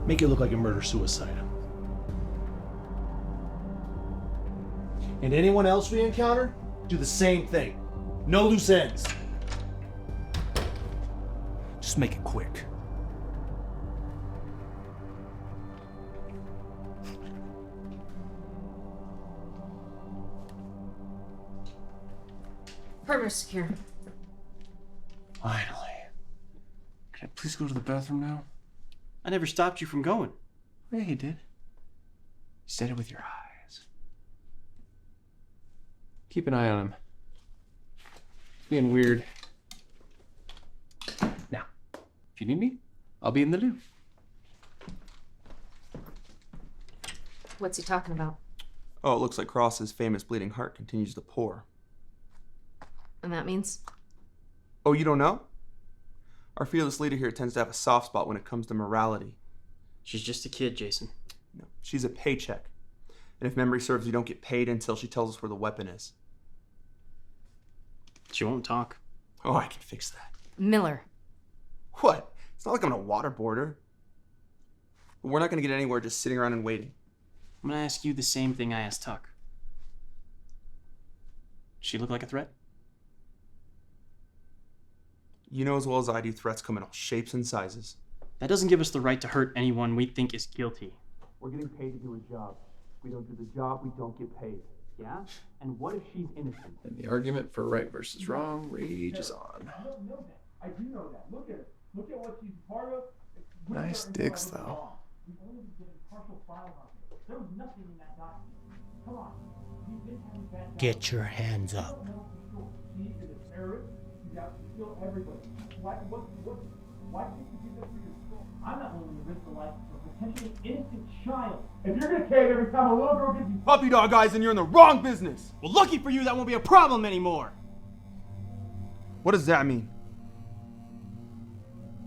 [SPEAKER 10] Make it look like a murder-suicide. And anyone else we encounter, do the same thing. No loose ends.
[SPEAKER 5] Just make it quick.
[SPEAKER 6] Perimeter secure.
[SPEAKER 8] Finally. Can I please go to the bathroom now?
[SPEAKER 1] I never stopped you from going.
[SPEAKER 8] Yeah, you did. You said it with your eyes. Keep an eye on him. Being weird. Now, if you need me, I'll be in the loo.
[SPEAKER 6] What's he talking about?
[SPEAKER 12] Oh, it looks like Cross's famous bleeding heart continues to pour.
[SPEAKER 6] And that means?
[SPEAKER 12] Oh, you don't know? Our fearless leader here tends to have a soft spot when it comes to morality.
[SPEAKER 1] She's just a kid, Jason.
[SPEAKER 12] No, she's a paycheck. And if memory serves, you don't get paid until she tells us where the weapon is.
[SPEAKER 1] She won't talk.
[SPEAKER 12] Oh, I can fix that.
[SPEAKER 6] Miller.
[SPEAKER 12] What? It's not like I'm gonna waterboard her. But we're not gonna get anywhere just sitting around and waiting.
[SPEAKER 1] I'm gonna ask you the same thing I asked Tuck. She look like a threat?
[SPEAKER 12] You know as well as I do, threats come in all shapes and sizes.
[SPEAKER 1] That doesn't give us the right to hurt anyone we think is guilty.
[SPEAKER 12] We're getting paid to do a job. If we don't do the job, we don't get paid.
[SPEAKER 1] Yeah? And what if she's innocent?
[SPEAKER 2] And the argument for right versus wrong rages on.
[SPEAKER 10] I do know that. Look at her. Look at what she's part of.
[SPEAKER 2] Nice digs, though.
[SPEAKER 10] We've only been getting partial files on her. There was nothing in that document. Come on. We've been having bad.
[SPEAKER 16] Get your hands up.
[SPEAKER 10] She is a terrorist. She's out to kill everybody. Why can't you do that for yourself? I'm not willing to risk the life of a potentially innocent child. If you're gonna cave every time a little girl gives you
[SPEAKER 12] Puppy dog eyes, then you're in the wrong business.
[SPEAKER 18] Well, lucky for you, that won't be a problem anymore.
[SPEAKER 12] What does that mean?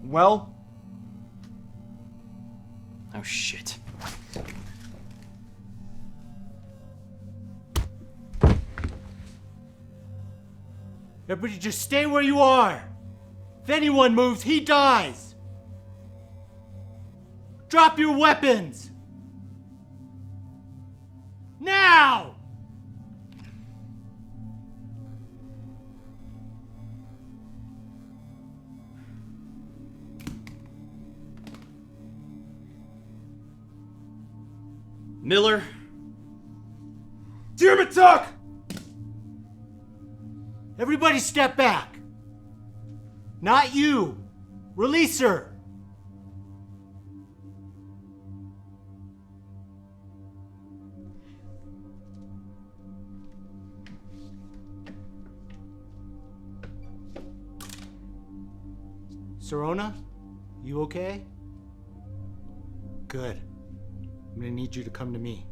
[SPEAKER 12] Well?
[SPEAKER 1] Oh, shit.
[SPEAKER 18] Everybody just stay where you are. If anyone moves, he dies. Drop your weapons. Now!
[SPEAKER 1] Miller.
[SPEAKER 12] Damn it, Tuck!
[SPEAKER 18] Everybody step back. Not you. Release her. Sirona, you okay? Good. I'm gonna need you to come to me.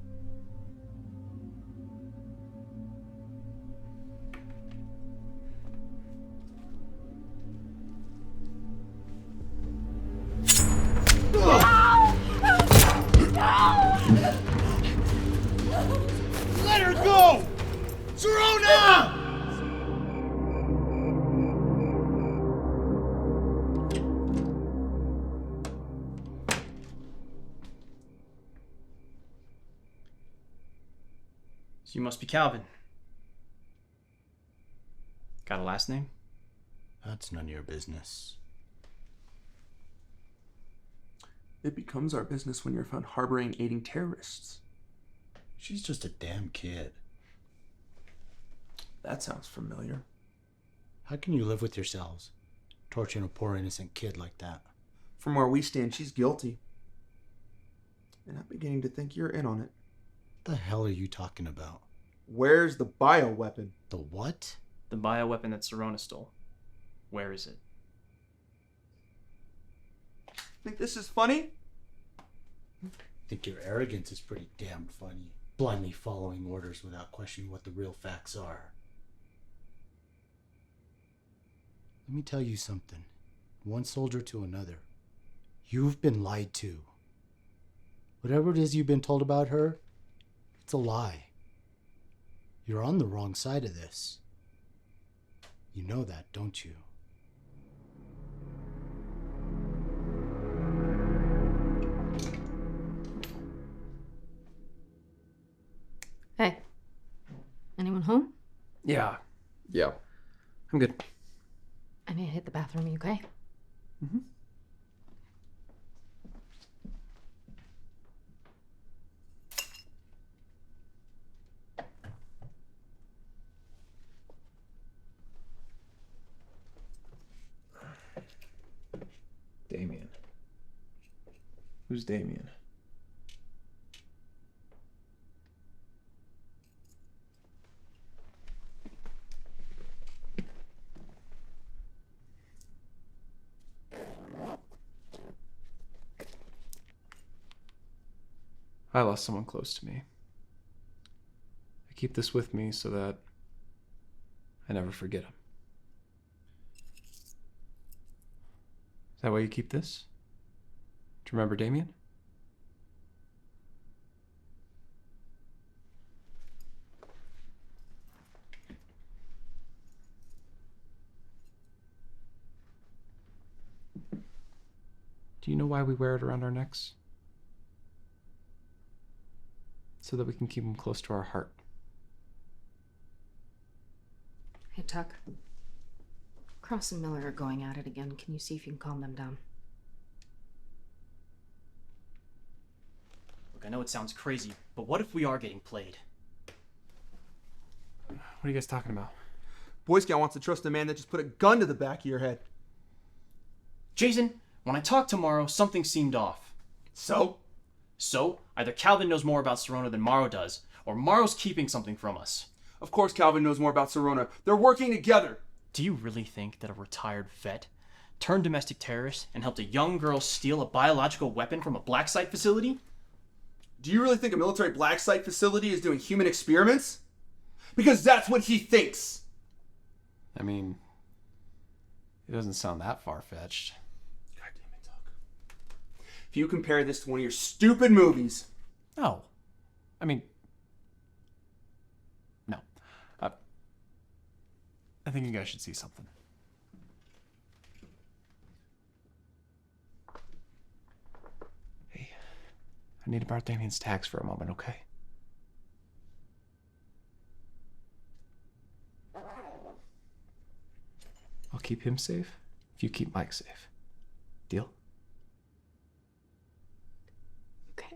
[SPEAKER 10] Let her go! Sirona!
[SPEAKER 1] So you must be Calvin. Got a last name?
[SPEAKER 16] That's none of your business.
[SPEAKER 12] It becomes our business when you're found harboring and aiding terrorists.
[SPEAKER 16] She's just a damn kid.
[SPEAKER 12] That sounds familiar.
[SPEAKER 16] How can you live with yourselves, torturing a poor innocent kid like that?
[SPEAKER 12] From where we stand, she's guilty. And I'm beginning to think you're in on it.
[SPEAKER 16] The hell are you talking about?
[SPEAKER 12] Where's the bioweapon?
[SPEAKER 16] The what?
[SPEAKER 1] The bioweapon that Sirona stole. Where is it?
[SPEAKER 12] Think this is funny?
[SPEAKER 16] I think your arrogance is pretty damn funny. Blindly following orders without questioning what the real facts are. Let me tell you something. One soldier to another. You've been lied to. Whatever it is you've been told about her, it's a lie. You're on the wrong side of this. You know that, don't you?
[SPEAKER 6] Hey. Anyone home?
[SPEAKER 2] Yeah. I'm good.
[SPEAKER 6] I need to hit the bathroom, you okay?
[SPEAKER 2] Mm-hmm. Damien. Who's Damien? I lost someone close to me.
[SPEAKER 14] keep this with me so that I never forget him. Is that why you keep this? Do you remember Damien? Do you know why we wear it around our necks? So that we can keep him close to our heart.
[SPEAKER 6] Hey, Tuck. Cross and Miller are going at it again. Can you see if you can calm them down?
[SPEAKER 1] Look, I know it sounds crazy, but what if we are getting played?
[SPEAKER 14] What are you guys talking about?
[SPEAKER 12] Boy Scout wants to trust a man that just put a gun to the back of your head.
[SPEAKER 1] Jason, when I talked tomorrow, something seemed off.
[SPEAKER 12] So?
[SPEAKER 1] So, either Calvin knows more about Sirona than Morrow does, or Morrow's keeping something from us.
[SPEAKER 12] Of course Calvin knows more about Sirona. They're working together.
[SPEAKER 1] Do you really think that a retired vet turned domestic terrorist and helped a young girl steal a biological weapon from a black site facility?
[SPEAKER 12] Do you really think a military black site facility is doing human experiments? Because that's what he thinks.
[SPEAKER 14] I mean, it doesn't sound that far-fetched.
[SPEAKER 12] God damn it, Doug. If you compare this to one of your stupid movies...
[SPEAKER 14] No. I mean... No. I think you guys should see something. Hey, I need to borrow Damien's tags for a moment, okay? I'll keep him safe if you keep Mike safe. Deal?
[SPEAKER 4] Okay.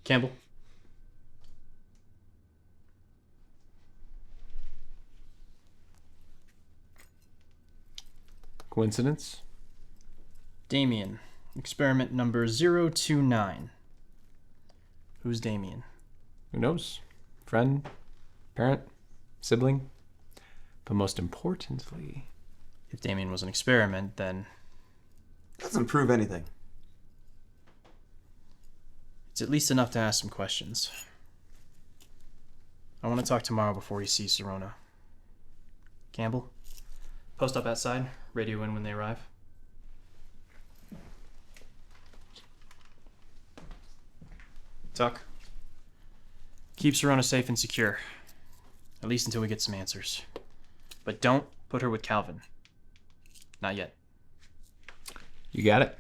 [SPEAKER 1] Campbell?
[SPEAKER 14] Coincidence?
[SPEAKER 1] Damien. Experiment number 029. Who's Damien?
[SPEAKER 14] Who knows? Friend? Parent? Sibling? But most importantly...
[SPEAKER 1] If Damien was an experiment, then...
[SPEAKER 12] Doesn't prove anything.
[SPEAKER 1] It's at least enough to ask some questions. I want to talk tomorrow before he sees Sirona. Campbell? Post up outside. Radio in when they arrive. Tuck. Keep Sirona safe and secure. At least until we get some answers. But don't put her with Calvin. Not yet.
[SPEAKER 14] You got it.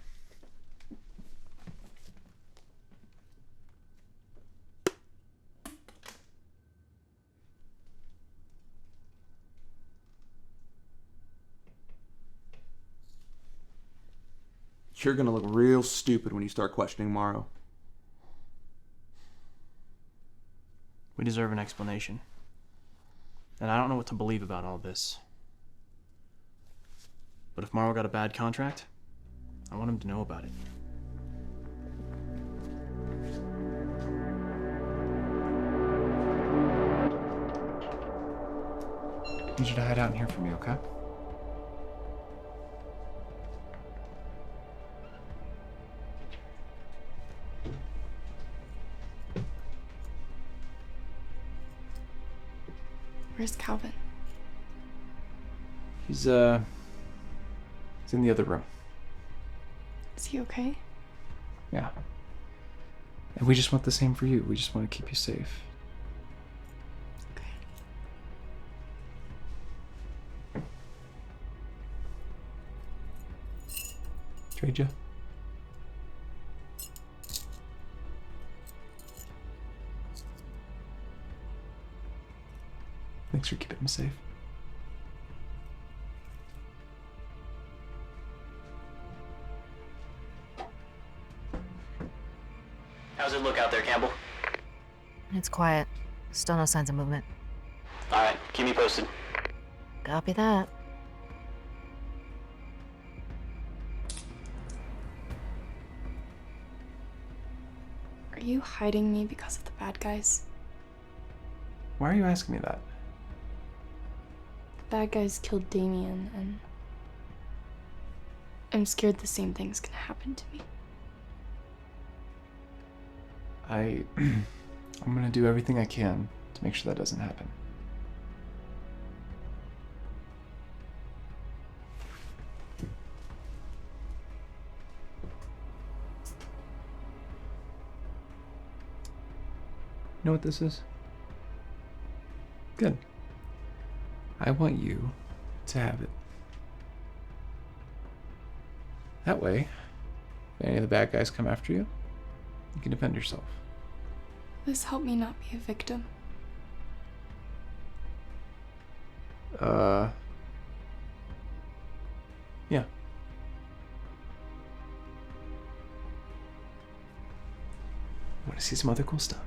[SPEAKER 12] You're gonna look real stupid when you start questioning Morrow.
[SPEAKER 1] We deserve an explanation. And I don't know what to believe about all this. But if Morrow got a bad contract, I want him to know about it.
[SPEAKER 14] I need you to hide out in here for me, okay?
[SPEAKER 4] Where's Calvin?
[SPEAKER 14] He's in the other room.
[SPEAKER 4] Is he okay?
[SPEAKER 14] Yeah. And we just want the same for you. We just want to keep you safe.
[SPEAKER 4] Okay.
[SPEAKER 14] Trade you? Thanks for keeping him safe.
[SPEAKER 7] How's it look out there, Campbell?
[SPEAKER 6] It's quiet. Still no signs of movement.
[SPEAKER 7] Alright, keep me posted.
[SPEAKER 6] Copy that.
[SPEAKER 4] Are Are you hiding me because of the bad guys?
[SPEAKER 12] Why are you asking me that?
[SPEAKER 4] The bad guys killed Damien, and I'm scared the same thing's gonna happen to me.
[SPEAKER 12] I'm gonna do everything I can to make sure that doesn't happen. You know what this is? Good. I want you to have it. That way, if any of the bad guys come after you, you can defend yourself.
[SPEAKER 4] This helped me not be a victim.
[SPEAKER 12] Yeah. Want to see some other cool stuff?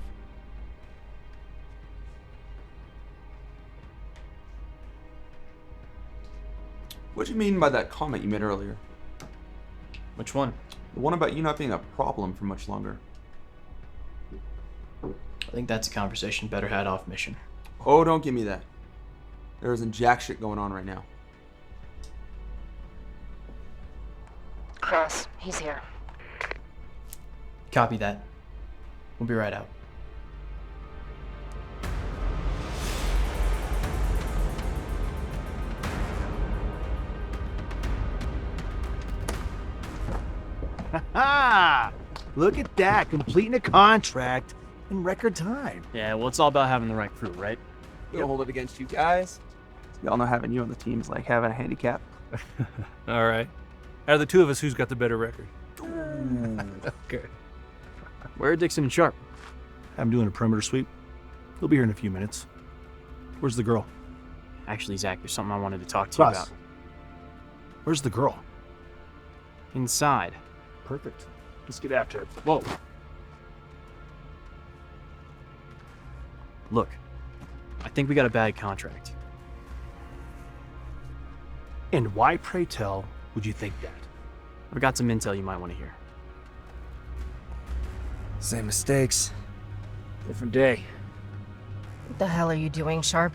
[SPEAKER 2] What do you mean by that comment you made earlier?
[SPEAKER 1] Which one?
[SPEAKER 2] The one about you not being a problem for much longer.
[SPEAKER 1] I think that's a conversation better had off mission.
[SPEAKER 2] Oh, don't give me that. There isn't jack shit going on right now.
[SPEAKER 6] Cross, he's here.
[SPEAKER 1] Copy that. We'll be right out.
[SPEAKER 10] Ha! Look at that, completing a contract in record time.
[SPEAKER 11] Yeah, well, it's all about having the right crew, right?
[SPEAKER 12] We'll hold it against you guys. We all know having you on the team is like having a handicap.
[SPEAKER 11] All right. Out of the two of us, who's got the better record?
[SPEAKER 10] Okay.
[SPEAKER 11] Where are Dixon and Sharp?
[SPEAKER 10] I'm doing a perimeter sweep. He'll be here in a few minutes. Where's the girl?
[SPEAKER 1] Actually, Zach, there's something I wanted to talk to you
[SPEAKER 10] Russ.
[SPEAKER 1] about.
[SPEAKER 10] Where's the girl?
[SPEAKER 1] Inside.
[SPEAKER 10] Perfect. Let's get after it.
[SPEAKER 1] Whoa. Look, I think we got a bad contract.
[SPEAKER 10] And why, pray tell, would you think that?
[SPEAKER 1] I've got some intel you might want to hear.
[SPEAKER 9] Same mistakes. Different day.
[SPEAKER 6] What the hell are you doing, Sharp?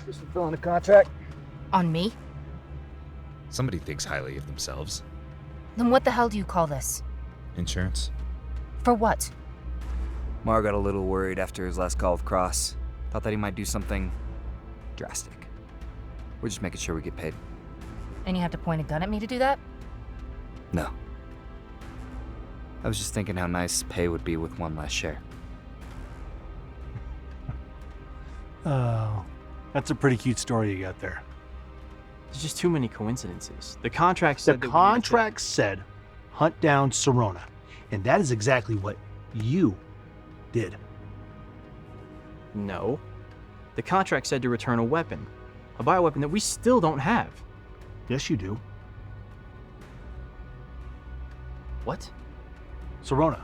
[SPEAKER 9] Just fulfilling a contract.
[SPEAKER 6] On me?
[SPEAKER 19] Somebody thinks highly of themselves.
[SPEAKER 6] Then what the hell do you call this?
[SPEAKER 19] Insurance?
[SPEAKER 6] For what?
[SPEAKER 9] Mar got a little worried after his last call with Cross. Thought that he might do something drastic. We're just making sure we get paid.
[SPEAKER 6] And you have to point a gun at me to do that?
[SPEAKER 9] No. I was just thinking how nice pay would be with one last share.
[SPEAKER 10] Oh, that's a pretty cute story you got there.
[SPEAKER 1] There's just too many coincidences. The contract said
[SPEAKER 10] The contract said hunt down Sirona, and that is exactly what you did.
[SPEAKER 1] No. The contract said to return a weapon. A bioweapon that we still don't have.
[SPEAKER 10] Yes, you do.
[SPEAKER 1] What?
[SPEAKER 10] Sirona.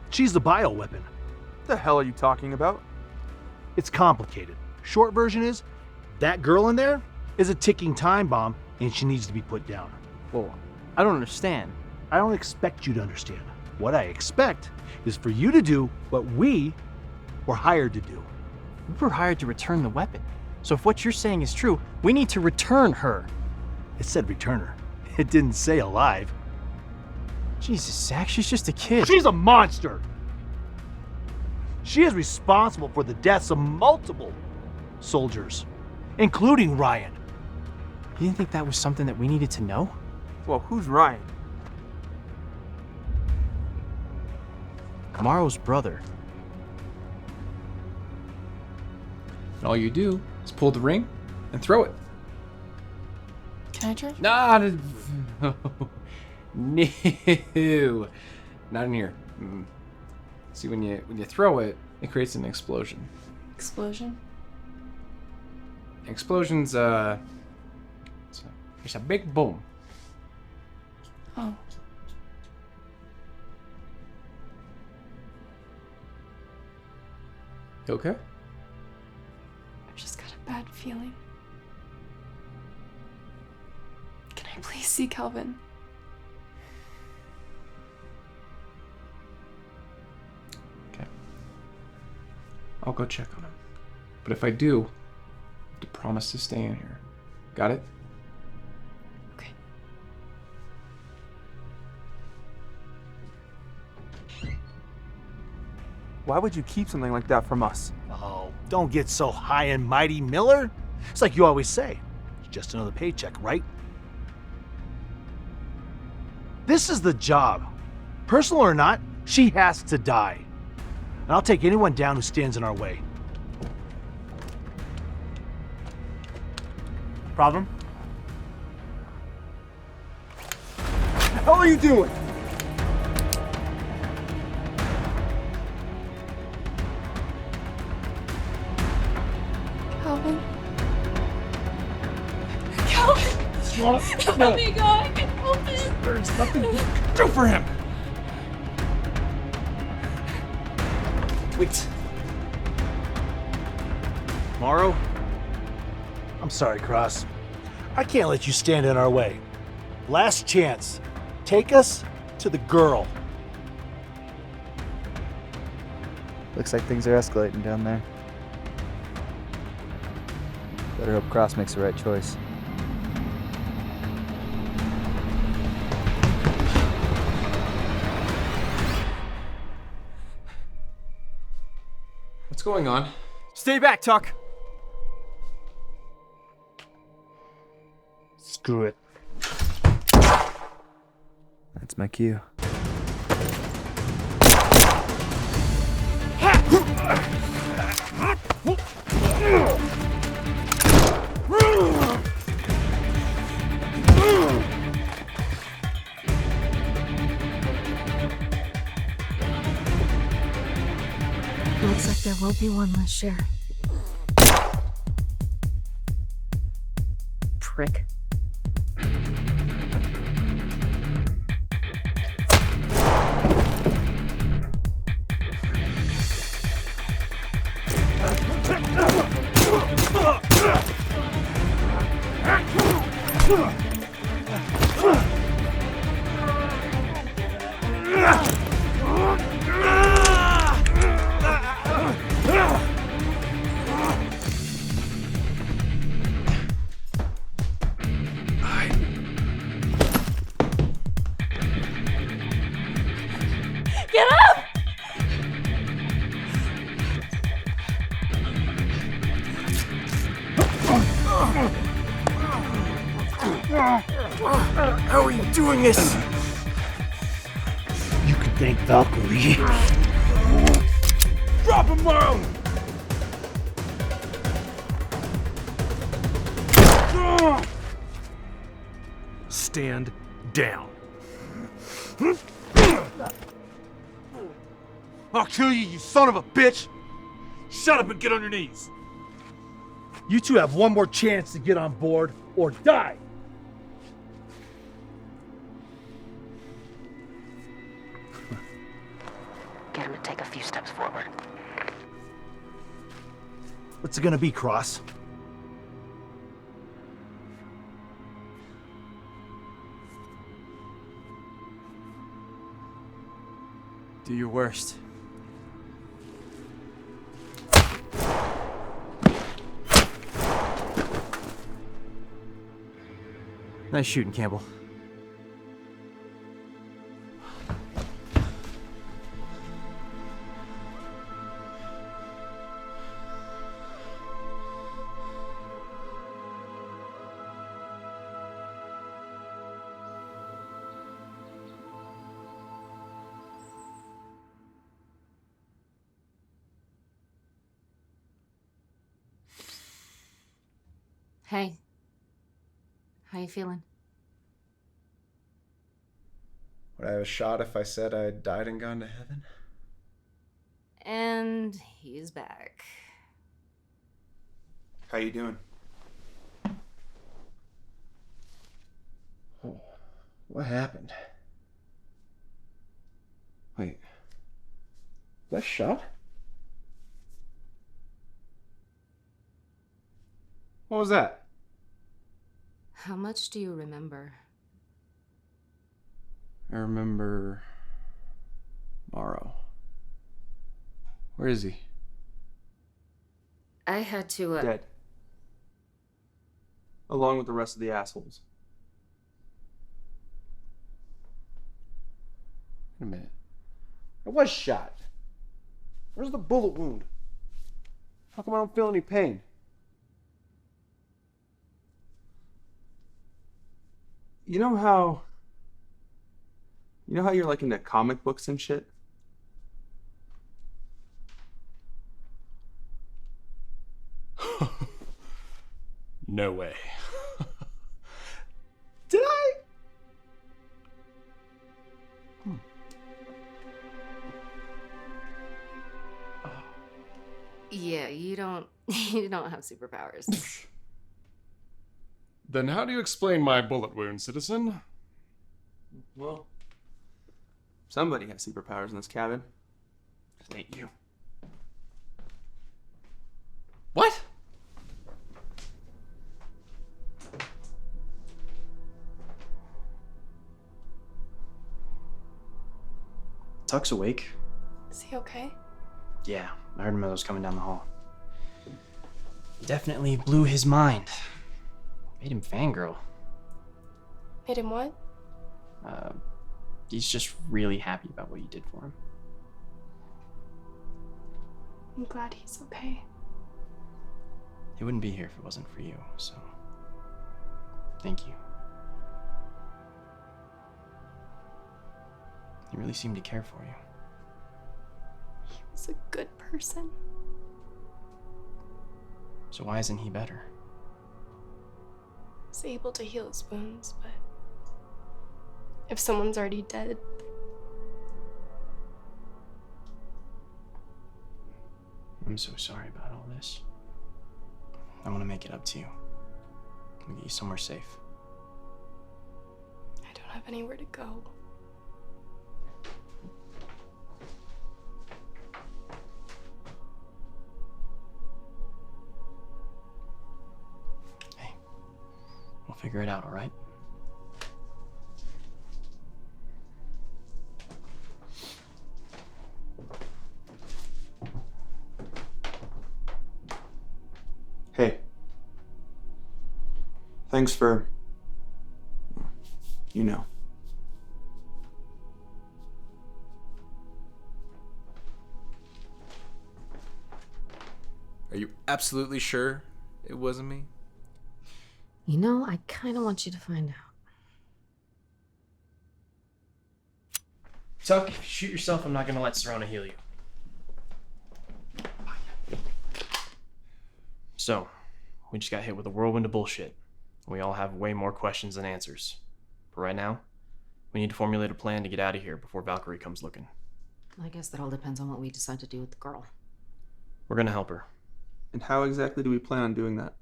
[SPEAKER 10] She's the bioweapon.
[SPEAKER 12] What the hell are you talking about?
[SPEAKER 10] It's complicated. Short version is, that girl in there is a ticking time bomb, and she needs to be put down.
[SPEAKER 1] Whoa, I don't understand.
[SPEAKER 10] I don't expect you to understand. What I expect is for you to do what we were hired to do.
[SPEAKER 1] We were hired to return the weapon. So if what you're saying is true, we need to return her.
[SPEAKER 10] It said return her. It didn't say alive.
[SPEAKER 1] Jesus, Zach, she's just a kid.
[SPEAKER 10] She's a monster! She is responsible for the deaths of multiple soldiers, including Ryan.
[SPEAKER 1] You didn't think that was something that we needed to know?
[SPEAKER 12] Well, who's Ryan?
[SPEAKER 1] Morrow's brother.
[SPEAKER 12] And all you do is pull the ring and throw it.
[SPEAKER 4] Can I try?
[SPEAKER 12] Nah, no, not in here. See, when you throw it, it creates an explosion.
[SPEAKER 4] Explosion?
[SPEAKER 12] Explosions, it's a big boom.
[SPEAKER 4] Oh.
[SPEAKER 12] You okay?
[SPEAKER 4] I've just got a bad feeling. Can I please see Calvin?
[SPEAKER 12] I'll go check on him. But if I do, you have to promise to stay in here. Got it?
[SPEAKER 4] Okay.
[SPEAKER 12] Why would you keep something like that from us?
[SPEAKER 10] Oh, don't get so high and mighty, Miller. It's like you always say. It's just another paycheck, right? This is the job. Personal or not, she has to die. And I'll take anyone down who stands in our way.
[SPEAKER 12] Problem? What the hell are you doing?
[SPEAKER 4] Calvin.
[SPEAKER 12] No.
[SPEAKER 17] Let me go. I can help it.
[SPEAKER 12] There's nothing you can do for him.
[SPEAKER 10] Wait. Morrow? I'm sorry, Cross. I can't let you stand in our way. Last chance. Take us to the girl.
[SPEAKER 9] Looks like things are escalating down there. Better hope Cross makes the right choice.
[SPEAKER 12] What's going on?
[SPEAKER 18] Stay back, Tuck.
[SPEAKER 10] Screw it.
[SPEAKER 9] That's my cue.
[SPEAKER 6] Looks like there won't be one less sheriff. Prick.
[SPEAKER 17] Get up!
[SPEAKER 10] How are you doing this? You can thank Valkyrie. Drop him, Morrow!
[SPEAKER 18] Stand down.
[SPEAKER 10] I'll kill you, you son of a bitch! Shut up and get on your knees! You two have one more chance to get on board, or die!
[SPEAKER 13] Get him to take a few steps forward.
[SPEAKER 10] What's it gonna be, Cross?
[SPEAKER 1] Do your worst.
[SPEAKER 18] Nice shooting, Campbell.
[SPEAKER 6] Hey. How you feeling?
[SPEAKER 12] Would I have a shot if I said I died and gone to heaven?
[SPEAKER 6] And he's back.
[SPEAKER 12] How you doing? Oh, what happened? Wait. Was that shot? What was that?
[SPEAKER 6] How much do you remember?
[SPEAKER 12] I remember Morrow. Where is he?
[SPEAKER 6] I had to,
[SPEAKER 12] Dead. Along with the rest of the assholes.
[SPEAKER 14] Wait a minute. I was shot. Where's the bullet wound? How come I don't feel any pain?
[SPEAKER 12] You know how you're like into comic books and shit?
[SPEAKER 15] No way.
[SPEAKER 12] Did I?
[SPEAKER 6] yeah, you don't have superpowers.
[SPEAKER 15] Then how do you explain my bullet wound, citizen?
[SPEAKER 12] Well, somebody has superpowers in this cabin. It ain't you.
[SPEAKER 1] What? Tuck's awake.
[SPEAKER 4] Is he okay?
[SPEAKER 1] Yeah, I heard him as I was coming down the hall. Definitely blew his mind. Made him fangirl.
[SPEAKER 4] Made him what?
[SPEAKER 1] He's just really happy about what you did for him.
[SPEAKER 4] I'm glad he's okay.
[SPEAKER 1] He wouldn't be here if it wasn't for you, so thank you. He really seemed to care for you.
[SPEAKER 4] He was a good person.
[SPEAKER 1] So why isn't he better?
[SPEAKER 4] He was able to heal his wounds, but if someone's already dead,
[SPEAKER 1] I'm so sorry about all this. I want to make it up to you. I'll get you somewhere safe.
[SPEAKER 4] I don't have anywhere to go.
[SPEAKER 1] We'll figure it out, all right?
[SPEAKER 12] Hey. Thanks for... you know.
[SPEAKER 9] Are you absolutely sure it wasn't me?
[SPEAKER 6] You know, I kind of want you to find out.
[SPEAKER 1] Tuck, if you shoot yourself, I'm not gonna let Sirona heal you. So, we just got hit with a whirlwind of bullshit. We all have way more questions than answers. But right now, we need to formulate a plan to get out of here before Valkyrie comes looking.
[SPEAKER 6] I guess that all depends on what we decide to do with the girl.
[SPEAKER 1] We're gonna help her.
[SPEAKER 12] And how exactly do we plan on doing that?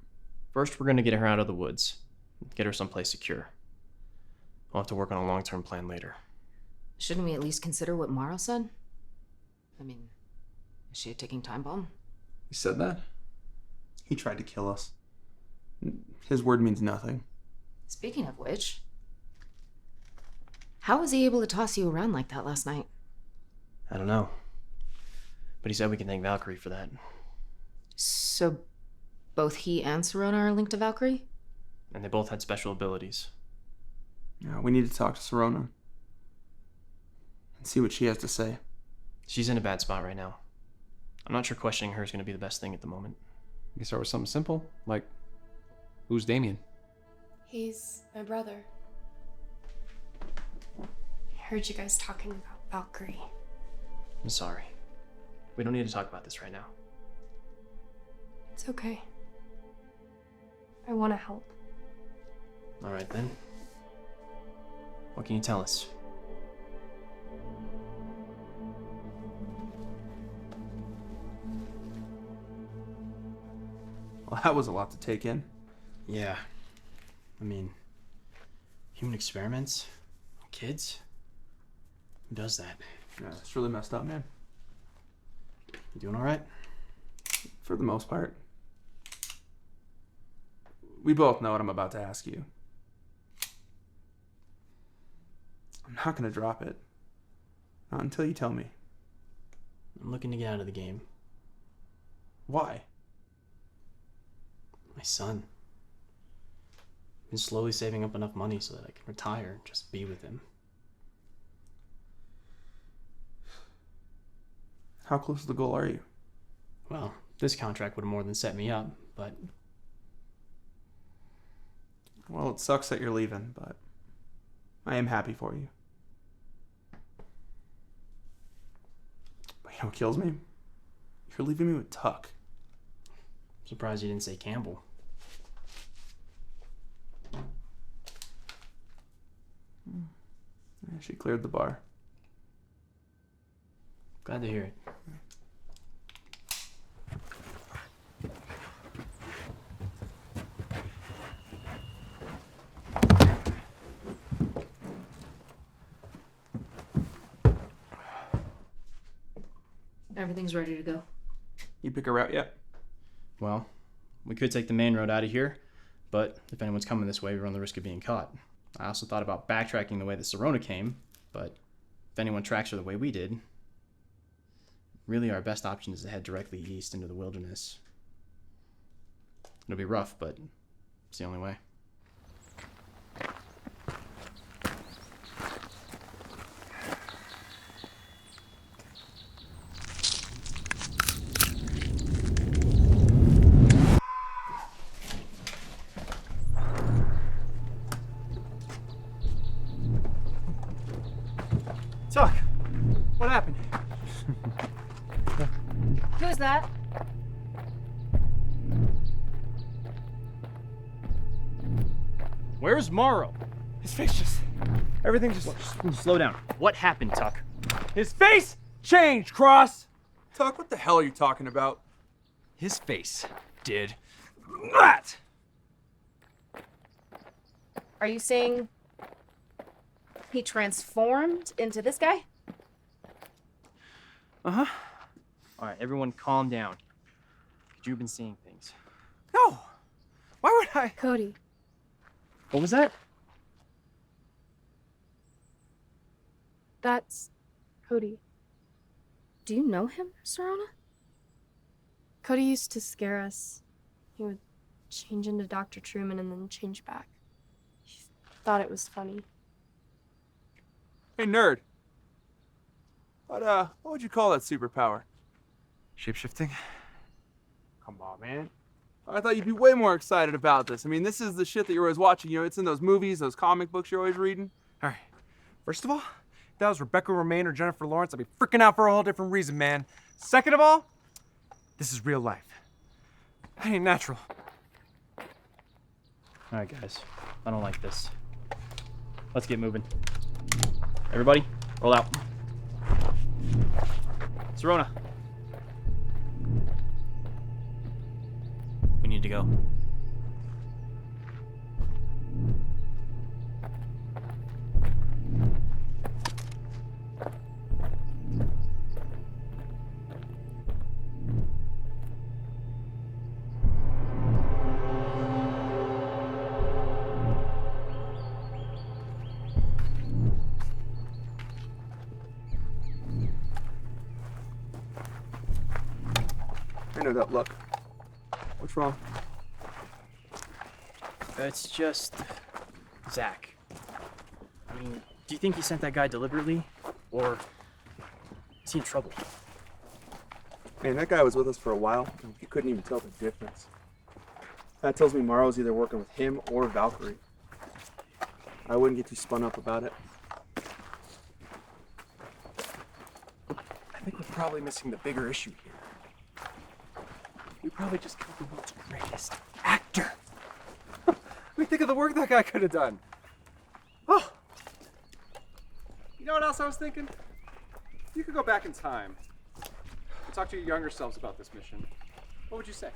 [SPEAKER 1] First, we're gonna get her out of the woods. Get her someplace secure. We'll have to work on a long-term plan later.
[SPEAKER 6] Shouldn't we at least consider what Morrow said? I mean, is she a ticking time bomb?
[SPEAKER 12] He said that? He tried to kill us. His word means nothing.
[SPEAKER 6] Speaking of which, how was he able to toss you around like that last night?
[SPEAKER 1] I don't know. But he said we can thank Valkyrie for that.
[SPEAKER 6] So, both he and Sirona are linked to Valkyrie?
[SPEAKER 1] And they both had special abilities.
[SPEAKER 12] Yeah, we need to talk to Sirona. And see what she has to say.
[SPEAKER 1] She's in a bad spot right now. I'm not sure questioning her is going to be the best thing at the moment.
[SPEAKER 14] You can start with something simple, like, who's Damien?
[SPEAKER 4] He's my brother. I heard you guys talking about Valkyrie.
[SPEAKER 1] I'm sorry. We don't need to talk about this right now.
[SPEAKER 4] It's okay. I want to help.
[SPEAKER 1] All right, then. What can you tell us?
[SPEAKER 12] Well, that was a lot to take in.
[SPEAKER 1] Yeah. I mean, human experiments? Kids? Who does that?
[SPEAKER 12] Yeah, it's really messed up, man.
[SPEAKER 1] You doing all right?
[SPEAKER 12] For the most part. We both know what I'm about to ask you. I'm not gonna drop it. Not until you tell me.
[SPEAKER 1] I'm looking to get out of the game.
[SPEAKER 12] Why?
[SPEAKER 1] My son. I've been slowly saving up enough money so that I can retire and just be with him.
[SPEAKER 12] How close to the goal are you?
[SPEAKER 1] Well, this contract would have more than set me up, but...
[SPEAKER 12] Well, it sucks that you're leaving, but I am happy for you. But you know what kills me? You're leaving me with Tuck.
[SPEAKER 1] I'm surprised you didn't say Campbell.
[SPEAKER 12] Yeah, she cleared the bar.
[SPEAKER 1] Glad to hear it.
[SPEAKER 6] Everything's ready to go.
[SPEAKER 12] You pick a route yet?
[SPEAKER 1] Well, we could take the main road out of here, but if anyone's coming this way, we run the risk of being caught. I also thought about backtracking the way that Sirona came, but if anyone tracks her the way we did, really our best option is to head directly east into the wilderness. It'll be rough, but it's the only way.
[SPEAKER 12] Tuck, what happened?
[SPEAKER 6] Who's that?
[SPEAKER 1] Where's Morrow?
[SPEAKER 12] His face just... Everything just...
[SPEAKER 1] Slow down. What happened, Tuck?
[SPEAKER 12] His face changed, Cross! Tuck, what the hell are you talking about?
[SPEAKER 19] His face did
[SPEAKER 12] that!
[SPEAKER 6] Are you saying he transformed into this guy?
[SPEAKER 1] Uh-huh. All right, everyone calm down. You've been seeing things.
[SPEAKER 12] No! Why would I?
[SPEAKER 4] Cody.
[SPEAKER 1] What was that?
[SPEAKER 4] That's Cody.
[SPEAKER 6] Do you know him, Sirona?
[SPEAKER 4] Cody used to scare us. He would change into Dr. Truman and then change back. He thought it was funny.
[SPEAKER 12] Hey, nerd. What would you call that superpower?
[SPEAKER 19] Shapeshifting?
[SPEAKER 12] Come on, man. I thought you'd be way more excited about this. I mean, this is the shit that you're always watching. You know, it's in those movies, those comic books you're always reading.
[SPEAKER 11] All right. First of all, if that was Rebecca Romaine or Jennifer Lawrence, I'd be freaking out for a whole different reason, man. Second of all, this is real life. That ain't natural.
[SPEAKER 1] All right, guys. I don't like this. Let's get moving. Everybody, roll out. Sirona. We need to go.
[SPEAKER 12] I know that look. What's wrong?
[SPEAKER 1] It's just Zach. I mean, do you think he sent that guy deliberately, or is he in trouble?
[SPEAKER 12] Man, that guy was with us for a while, and you couldn't even tell the difference. That tells me Morrow's either working with him or Valkyrie. I wouldn't get too spun up about it. I think we're probably missing the bigger issue here. We probably just killed the world's greatest actor.
[SPEAKER 11] I mean, think of the work that guy could have done. Oh! You know what else I was thinking? You could go back in time and talk to your younger selves about this mission. What would you say?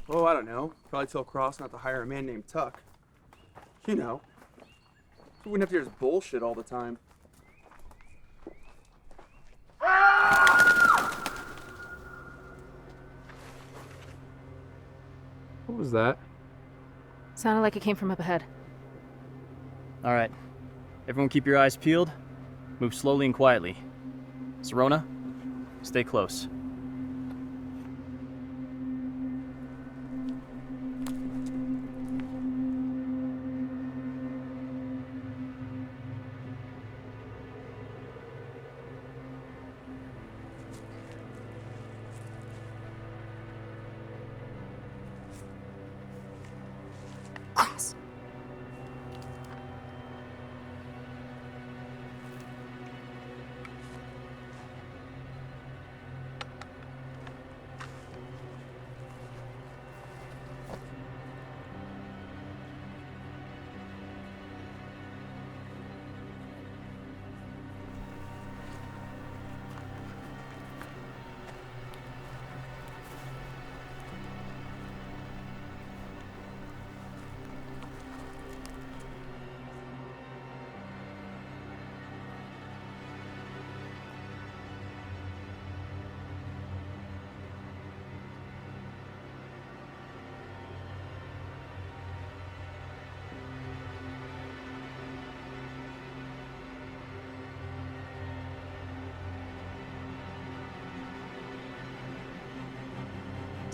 [SPEAKER 12] Oh, I don't know. Probably tell Cross not to hire a man named Tuck. You know. We wouldn't have to hear his bullshit all the time.
[SPEAKER 14] What was that?
[SPEAKER 6] Sounded like it came from up ahead.
[SPEAKER 1] All right. Everyone keep your eyes peeled. Move slowly and quietly. Sirona, stay close.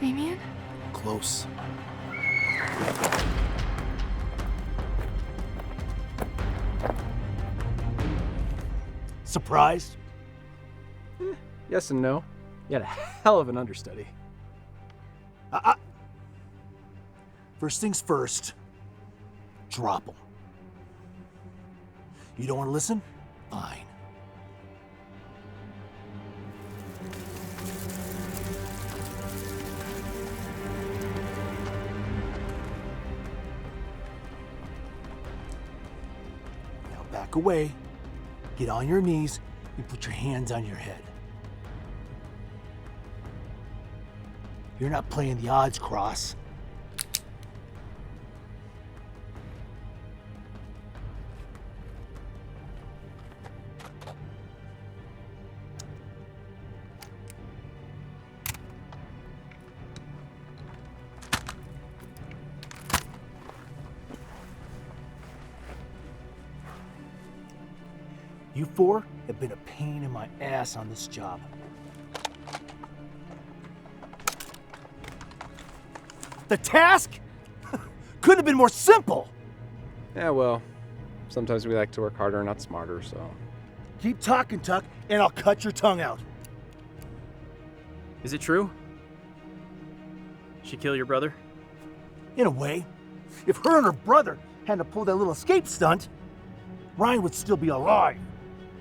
[SPEAKER 4] Damien?
[SPEAKER 10] Close. Surprised?
[SPEAKER 14] Yes and no. You had a hell of an understudy.
[SPEAKER 10] First things first, drop them. You don't want to listen? Fine. Now back away, get on your knees, and put your hands on your head. You're not playing the odds, Cross. You four have been a pain in my ass on this job. The task couldn't have been more simple.
[SPEAKER 14] Yeah, well, sometimes we like to work harder, not smarter, so.
[SPEAKER 10] Keep talking, Tuck, and I'll cut your tongue out.
[SPEAKER 1] Is it true? She killed your brother?
[SPEAKER 10] In a way. If her and her brother hadn't pulled that little escape stunt, Ryan would still be alive.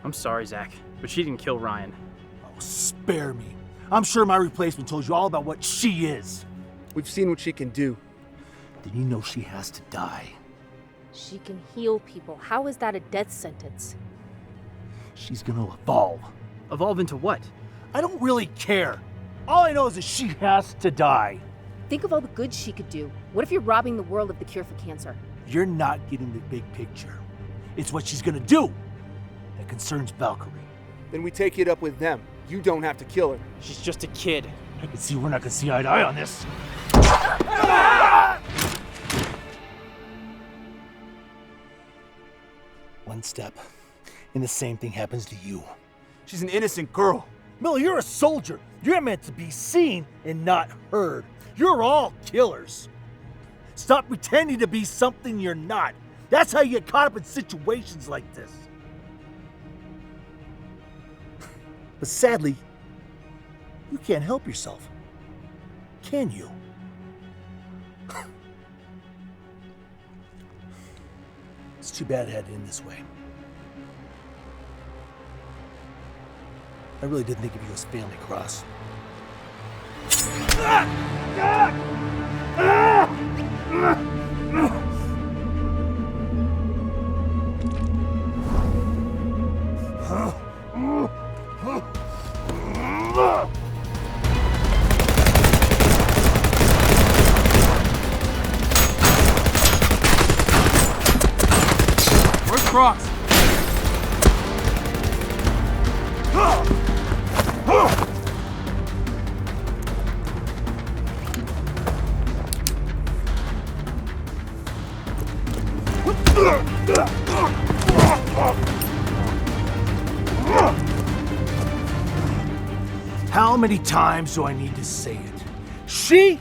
[SPEAKER 1] I'm sorry, Zach, but she didn't kill Ryan.
[SPEAKER 10] Oh, spare me. I'm sure my replacement told you all about what she is.
[SPEAKER 12] We've seen what she can do.
[SPEAKER 10] Then you know she has to die.
[SPEAKER 20] She can heal people. How is that a death sentence?
[SPEAKER 10] She's gonna evolve.
[SPEAKER 1] Evolve into what?
[SPEAKER 10] I don't really care. All I know is that she has to die.
[SPEAKER 20] Think of all the good she could do. What if you're robbing the world of the cure for cancer?
[SPEAKER 10] You're not getting the big picture. It's what she's gonna do that concerns Valkyrie.
[SPEAKER 12] Then we take it up with them. You don't have to kill her.
[SPEAKER 1] She's just a kid.
[SPEAKER 10] I can see we're not gonna see eye to eye on this. One step, and the same thing happens to you.
[SPEAKER 12] She's an innocent girl.
[SPEAKER 10] Miller, you're a soldier. You're meant to be seen and not heard. You're all killers. Stop pretending to be something you're not. That's how you get caught up in situations like this. But sadly, you can't help yourself. Can you? It's too bad it had to end this way. I really did think of you as family, Cross.
[SPEAKER 12] Where's Cross?
[SPEAKER 10] How many times do I need to say it? She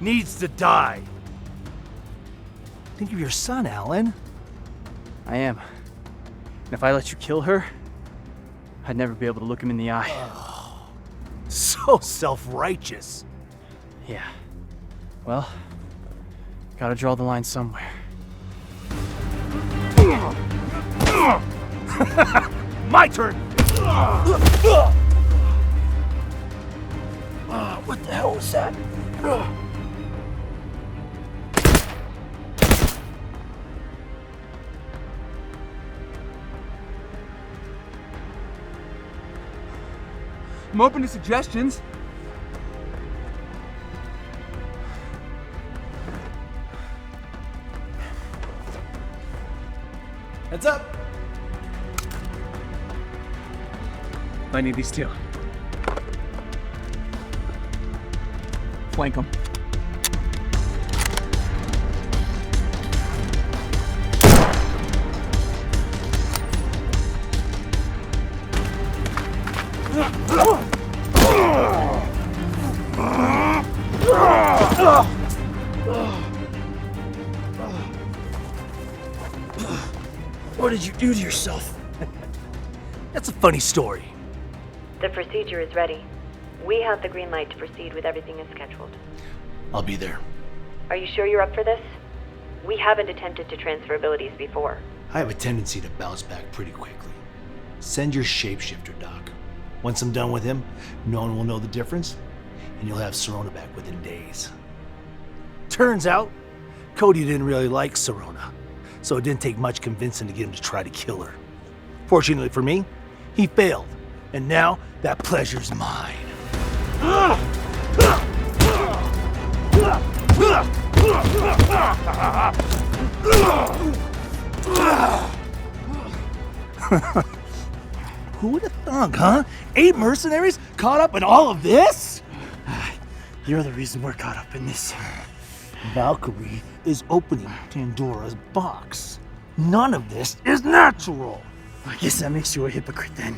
[SPEAKER 10] needs to die. Think of your son, Alan.
[SPEAKER 1] I am. And if I let you kill her, I'd never be able to look him in the eye.
[SPEAKER 10] Oh, so self-righteous.
[SPEAKER 1] Yeah. Well, gotta draw the line somewhere.
[SPEAKER 10] My turn! What the hell was that?
[SPEAKER 12] I'm open to suggestions.
[SPEAKER 11] Heads up! I need these two. Flank them.
[SPEAKER 10] What did you do to yourself? That's a funny story.
[SPEAKER 13] The procedure is ready. We have the green light to proceed with everything as scheduled.
[SPEAKER 10] I'll be there.
[SPEAKER 13] Are you sure you're up for this? We haven't attempted to transfer abilities before.
[SPEAKER 10] I have a tendency to bounce back pretty quickly. Send your shapeshifter, Doc. Once I'm done with him, no one will know the difference, and you'll have Sirona back within days. Turns out, Cody didn't really like Sirona, so it didn't take much convincing to get him to try to kill her. Fortunately for me, he failed, and now that pleasure's mine. Who would have thunk, huh? 8 mercenaries caught up in all of this? You're the reason we're caught up in this. Valkyrie is opening Pandora's box. None of this is natural. I guess that makes you a hypocrite then.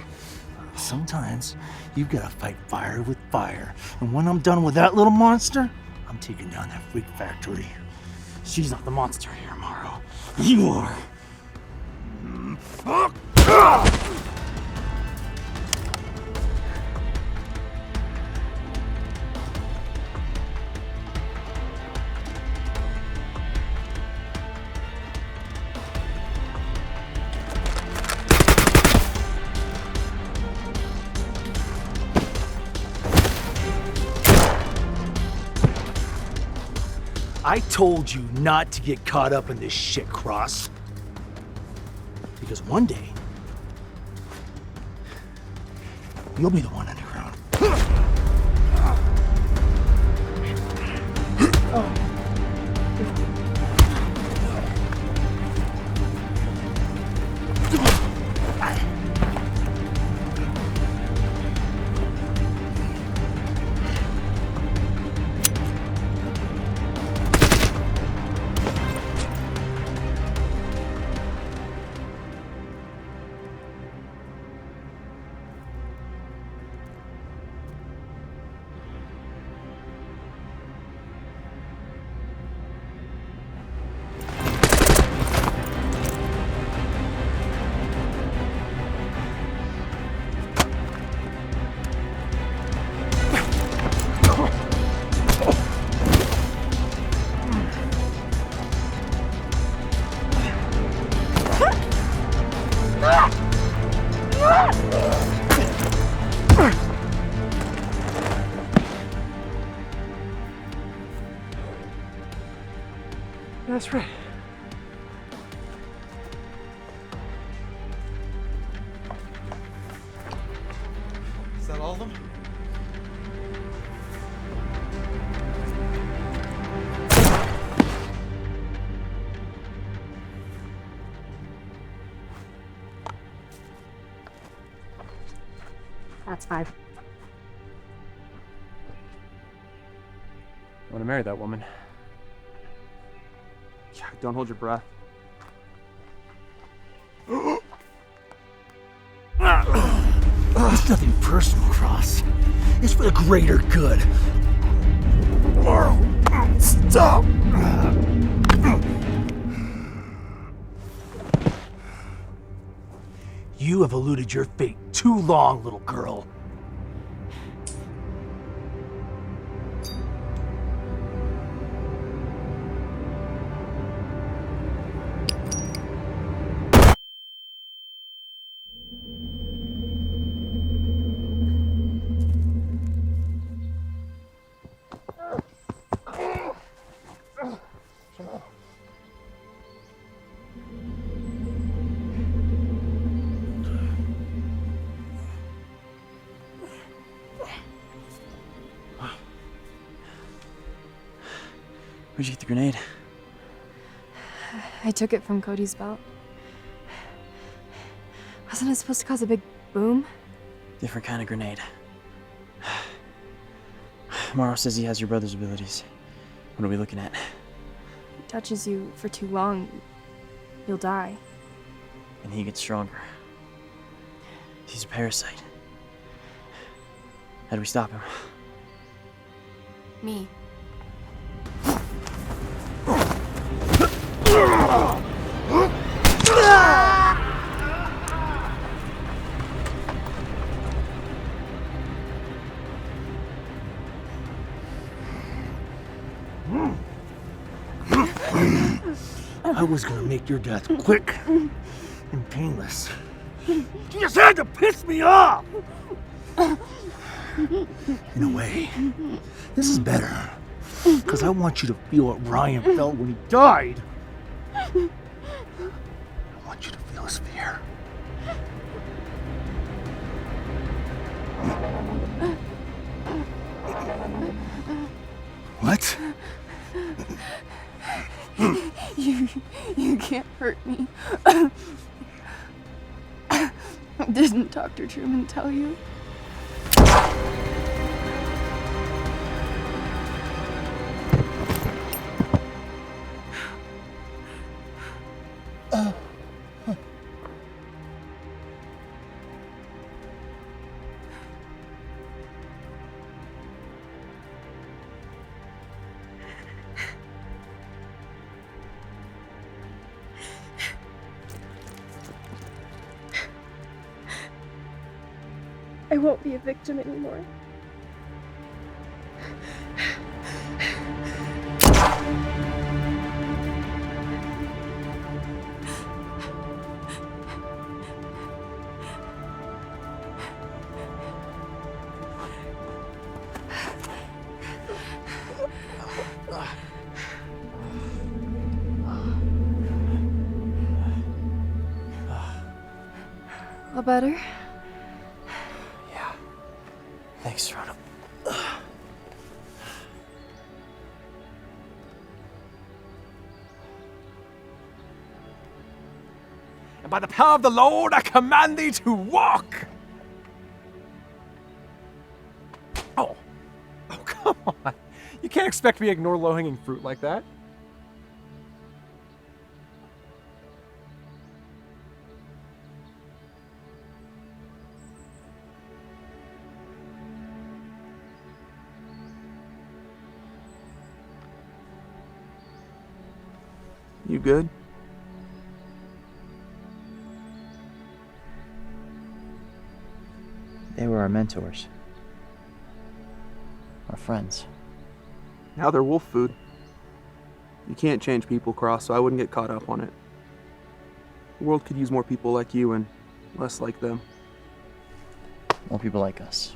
[SPEAKER 10] Sometimes you've got to fight fire with fire. And when I'm done with that little monster, I'm taking down that freak factory. She's not the monster here, Morrow. You are. I told you not to get caught up in this shit, Cross. Because one day, you'll be the one underground.
[SPEAKER 11] That's right. Is that all of them?
[SPEAKER 20] That's 5.
[SPEAKER 14] I want to marry that woman. Yeah, don't hold your breath.
[SPEAKER 10] It's nothing personal, Cross. It's for the greater good. Stop! You have eluded your fate too long, little girl.
[SPEAKER 1] Where'd you get the grenade?
[SPEAKER 4] I took it from Cody's belt. Wasn't it supposed to cause a big boom?
[SPEAKER 1] Different kind of grenade. Morrow says he has your brother's abilities. What are we looking at?
[SPEAKER 4] If he touches you for too long, you'll die.
[SPEAKER 1] And he gets stronger. He's a parasite. How do we stop him?
[SPEAKER 4] Me.
[SPEAKER 10] I was gonna make your death quick and painless. You just had to piss me off! In a way, this is better. Because I want you to feel what Ryan felt when he died. I want you to feel his fear. What?
[SPEAKER 4] You can't hurt me. Didn't Dr. Truman tell you?
[SPEAKER 21] I won't be a victim anymore.
[SPEAKER 4] All better?
[SPEAKER 1] Thanks, Sirona.
[SPEAKER 14] And by the power of the Lord, I command thee to walk! Oh, come on. You can't expect me to ignore low-hanging fruit like that.
[SPEAKER 12] You good?
[SPEAKER 22] They were our mentors. Our friends.
[SPEAKER 12] Now they're wolf food. You can't change people, Cross, so I wouldn't get caught up on it. The world could use more people like you and less like them.
[SPEAKER 22] More people like us.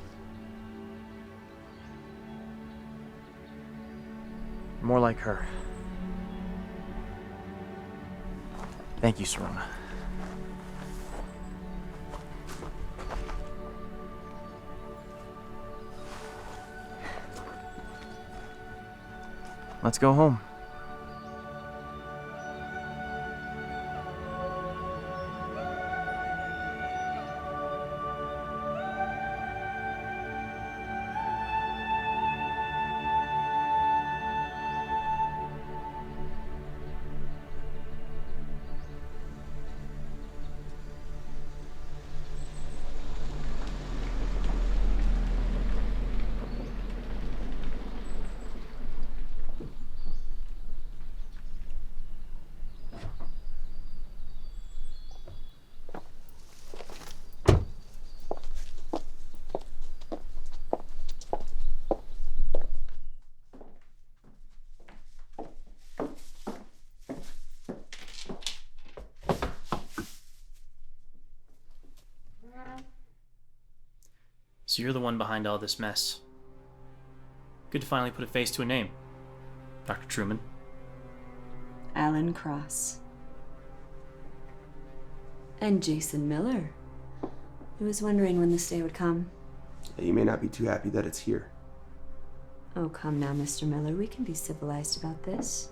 [SPEAKER 22] More like her. Thank you, Sirona. Let's go home.
[SPEAKER 1] So you're the one behind all this mess. Good to finally put a face to a name, Dr. Truman.
[SPEAKER 23] Alan Cross. And Jason Miller. I was wondering when this day would come.
[SPEAKER 12] You may not be too happy that it's here.
[SPEAKER 23] Oh, come now, Mr. Miller. We can be civilized about this.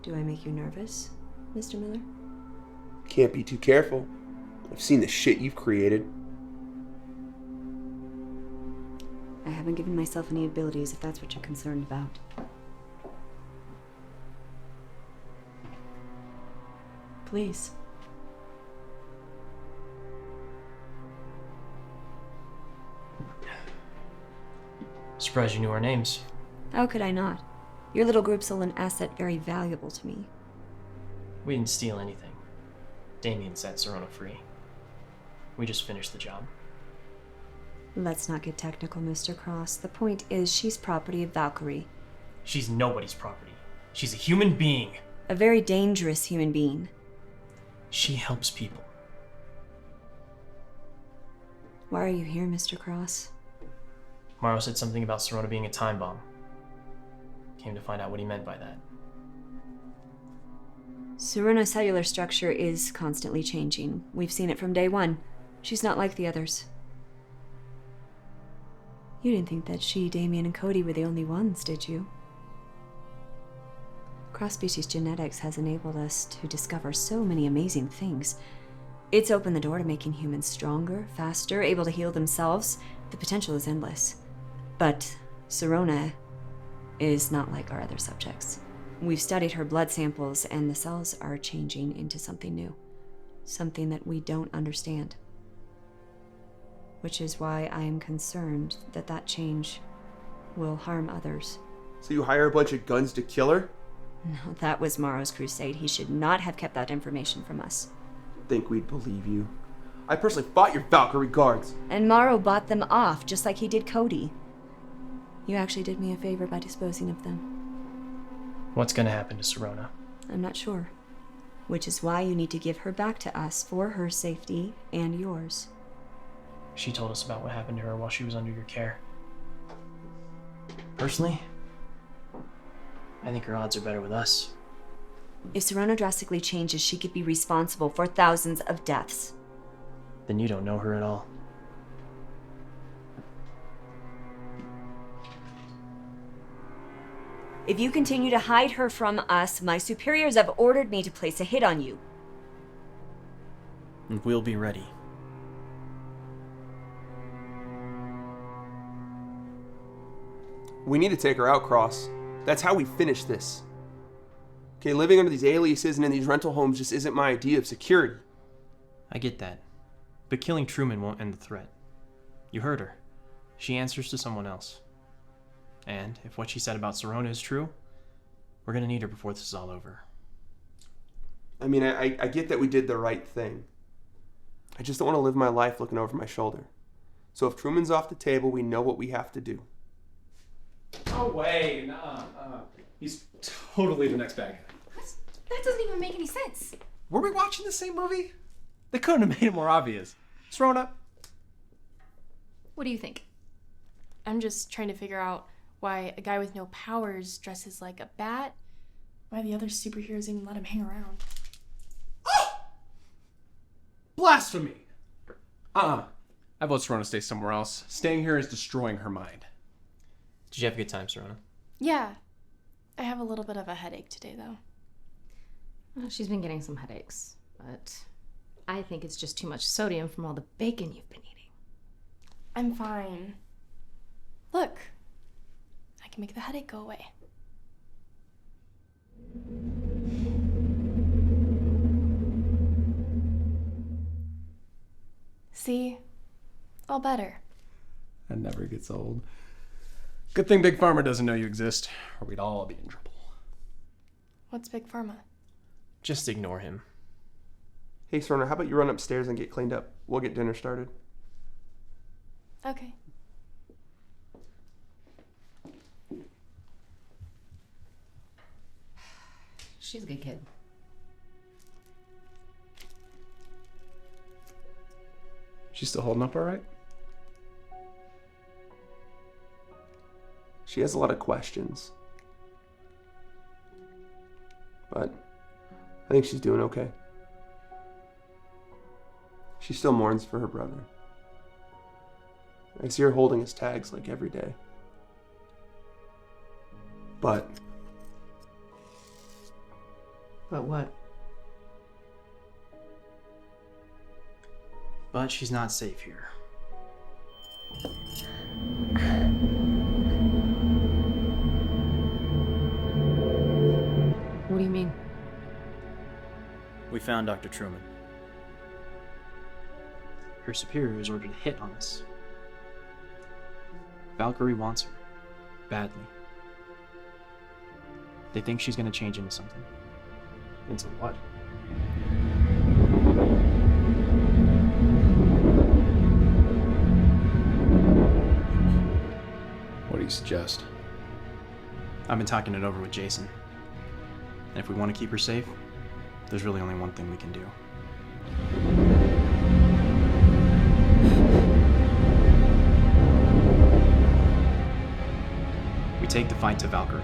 [SPEAKER 23] Do I make you nervous, Mr. Miller?
[SPEAKER 12] Can't be too careful. I've seen the shit you've created.
[SPEAKER 23] I haven't given myself any abilities, if that's what you're concerned about. Please.
[SPEAKER 1] Surprised you knew our names.
[SPEAKER 23] How could I not? Your little group's still an asset very valuable to me.
[SPEAKER 1] We didn't steal anything. Damien set Sirona free. We just finished the job.
[SPEAKER 23] Let's not get technical, Mr. Cross. The point is, she's property of Valkyrie.
[SPEAKER 1] She's nobody's property. She's a human being.
[SPEAKER 23] A very dangerous human being.
[SPEAKER 1] She helps people.
[SPEAKER 23] Why are you here, Mr. Cross?
[SPEAKER 1] Morrow said something about Sirona being a time bomb. Came to find out what he meant by that.
[SPEAKER 23] Sirona's cellular structure is constantly changing. We've seen it from day one. She's not like the others. You didn't think that she, Damien, and Cody were the only ones, did you? Cross-species genetics has enabled us to discover so many amazing things. It's opened the door to making humans stronger, faster, able to heal themselves. The potential is endless. But Sirona is not like our other subjects. We've studied her blood samples, and the cells are changing into something new. Something that we don't understand. Which is why I am concerned that that change will harm others.
[SPEAKER 12] So you hire a bunch of guns to kill her?
[SPEAKER 23] No, that was Morrow's crusade. He should not have kept that information from us.
[SPEAKER 12] Think we'd believe you. I personally fought your Valkyrie guards.
[SPEAKER 23] And Morrow bought them off, just like he did Cody. You actually did me a favor by disposing of them.
[SPEAKER 1] What's gonna happen to Sirona?
[SPEAKER 23] I'm not sure. Which is why you need to give her back to us for her safety and yours.
[SPEAKER 1] She told us about what happened to her while she was under your care. Personally, I think her odds are better with us.
[SPEAKER 23] If Sirona drastically changes, she could be responsible for thousands of deaths.
[SPEAKER 1] Then you don't know her at all.
[SPEAKER 23] If you continue to hide her from us, my superiors have ordered me to place a hit on you.
[SPEAKER 1] And we'll be ready.
[SPEAKER 12] We need to take her out, Cross. That's how we finish this. Okay, living under these aliases and in these rental homes just isn't my idea of security.
[SPEAKER 1] I get that. But killing Truman won't end the threat. You heard her. She answers to someone else. And if what she said about Sirona is true, we're gonna need her before this is all over.
[SPEAKER 12] I mean, I get that we did the right thing. I just don't want to live my life looking over my shoulder. So if Truman's off the table, we know what we have to do.
[SPEAKER 11] No way, nah. He's totally the next bag.
[SPEAKER 6] That doesn't even make any sense.
[SPEAKER 11] Were we watching the same movie? They couldn't have made it more obvious. Sirona.
[SPEAKER 6] What do you think?
[SPEAKER 4] I'm just trying to figure out why a guy with no powers dresses like a bat, why the other superheroes even let him hang around.
[SPEAKER 11] Blasphemy! I vote Sirona stays somewhere else. Staying here is destroying her mind.
[SPEAKER 1] Did you have a good time, Sirona?
[SPEAKER 4] Yeah. I have a little bit of a headache today, though.
[SPEAKER 6] Well, she's been getting some headaches, but I think it's just too much sodium from all the bacon you've been eating.
[SPEAKER 4] I'm fine. Look, I can make the headache go away. See? All better.
[SPEAKER 11] That never gets old. Good thing Big Pharma doesn't know you exist, or we'd all be in trouble.
[SPEAKER 4] What's Big Pharma?
[SPEAKER 1] Just ignore him.
[SPEAKER 12] Hey, Sirona, how about you run upstairs and get cleaned up? We'll get dinner started.
[SPEAKER 4] Okay.
[SPEAKER 6] She's a good kid.
[SPEAKER 11] She's still holding up all right?
[SPEAKER 12] She has a lot of questions. But I think she's doing okay. She still mourns for her brother. I see her holding his tags like every day. But
[SPEAKER 6] what?
[SPEAKER 1] But she's not safe here.
[SPEAKER 6] What do you mean?
[SPEAKER 1] We found Dr. Truman. Her superiors ordered a hit on us. Valkyrie wants her. Badly. They think she's gonna change into something.
[SPEAKER 14] Into what? What do you suggest?
[SPEAKER 1] I've been talking it over with Jason. And if we want to keep her safe, there's really only one thing we can do. We take the fight to Valkyrie.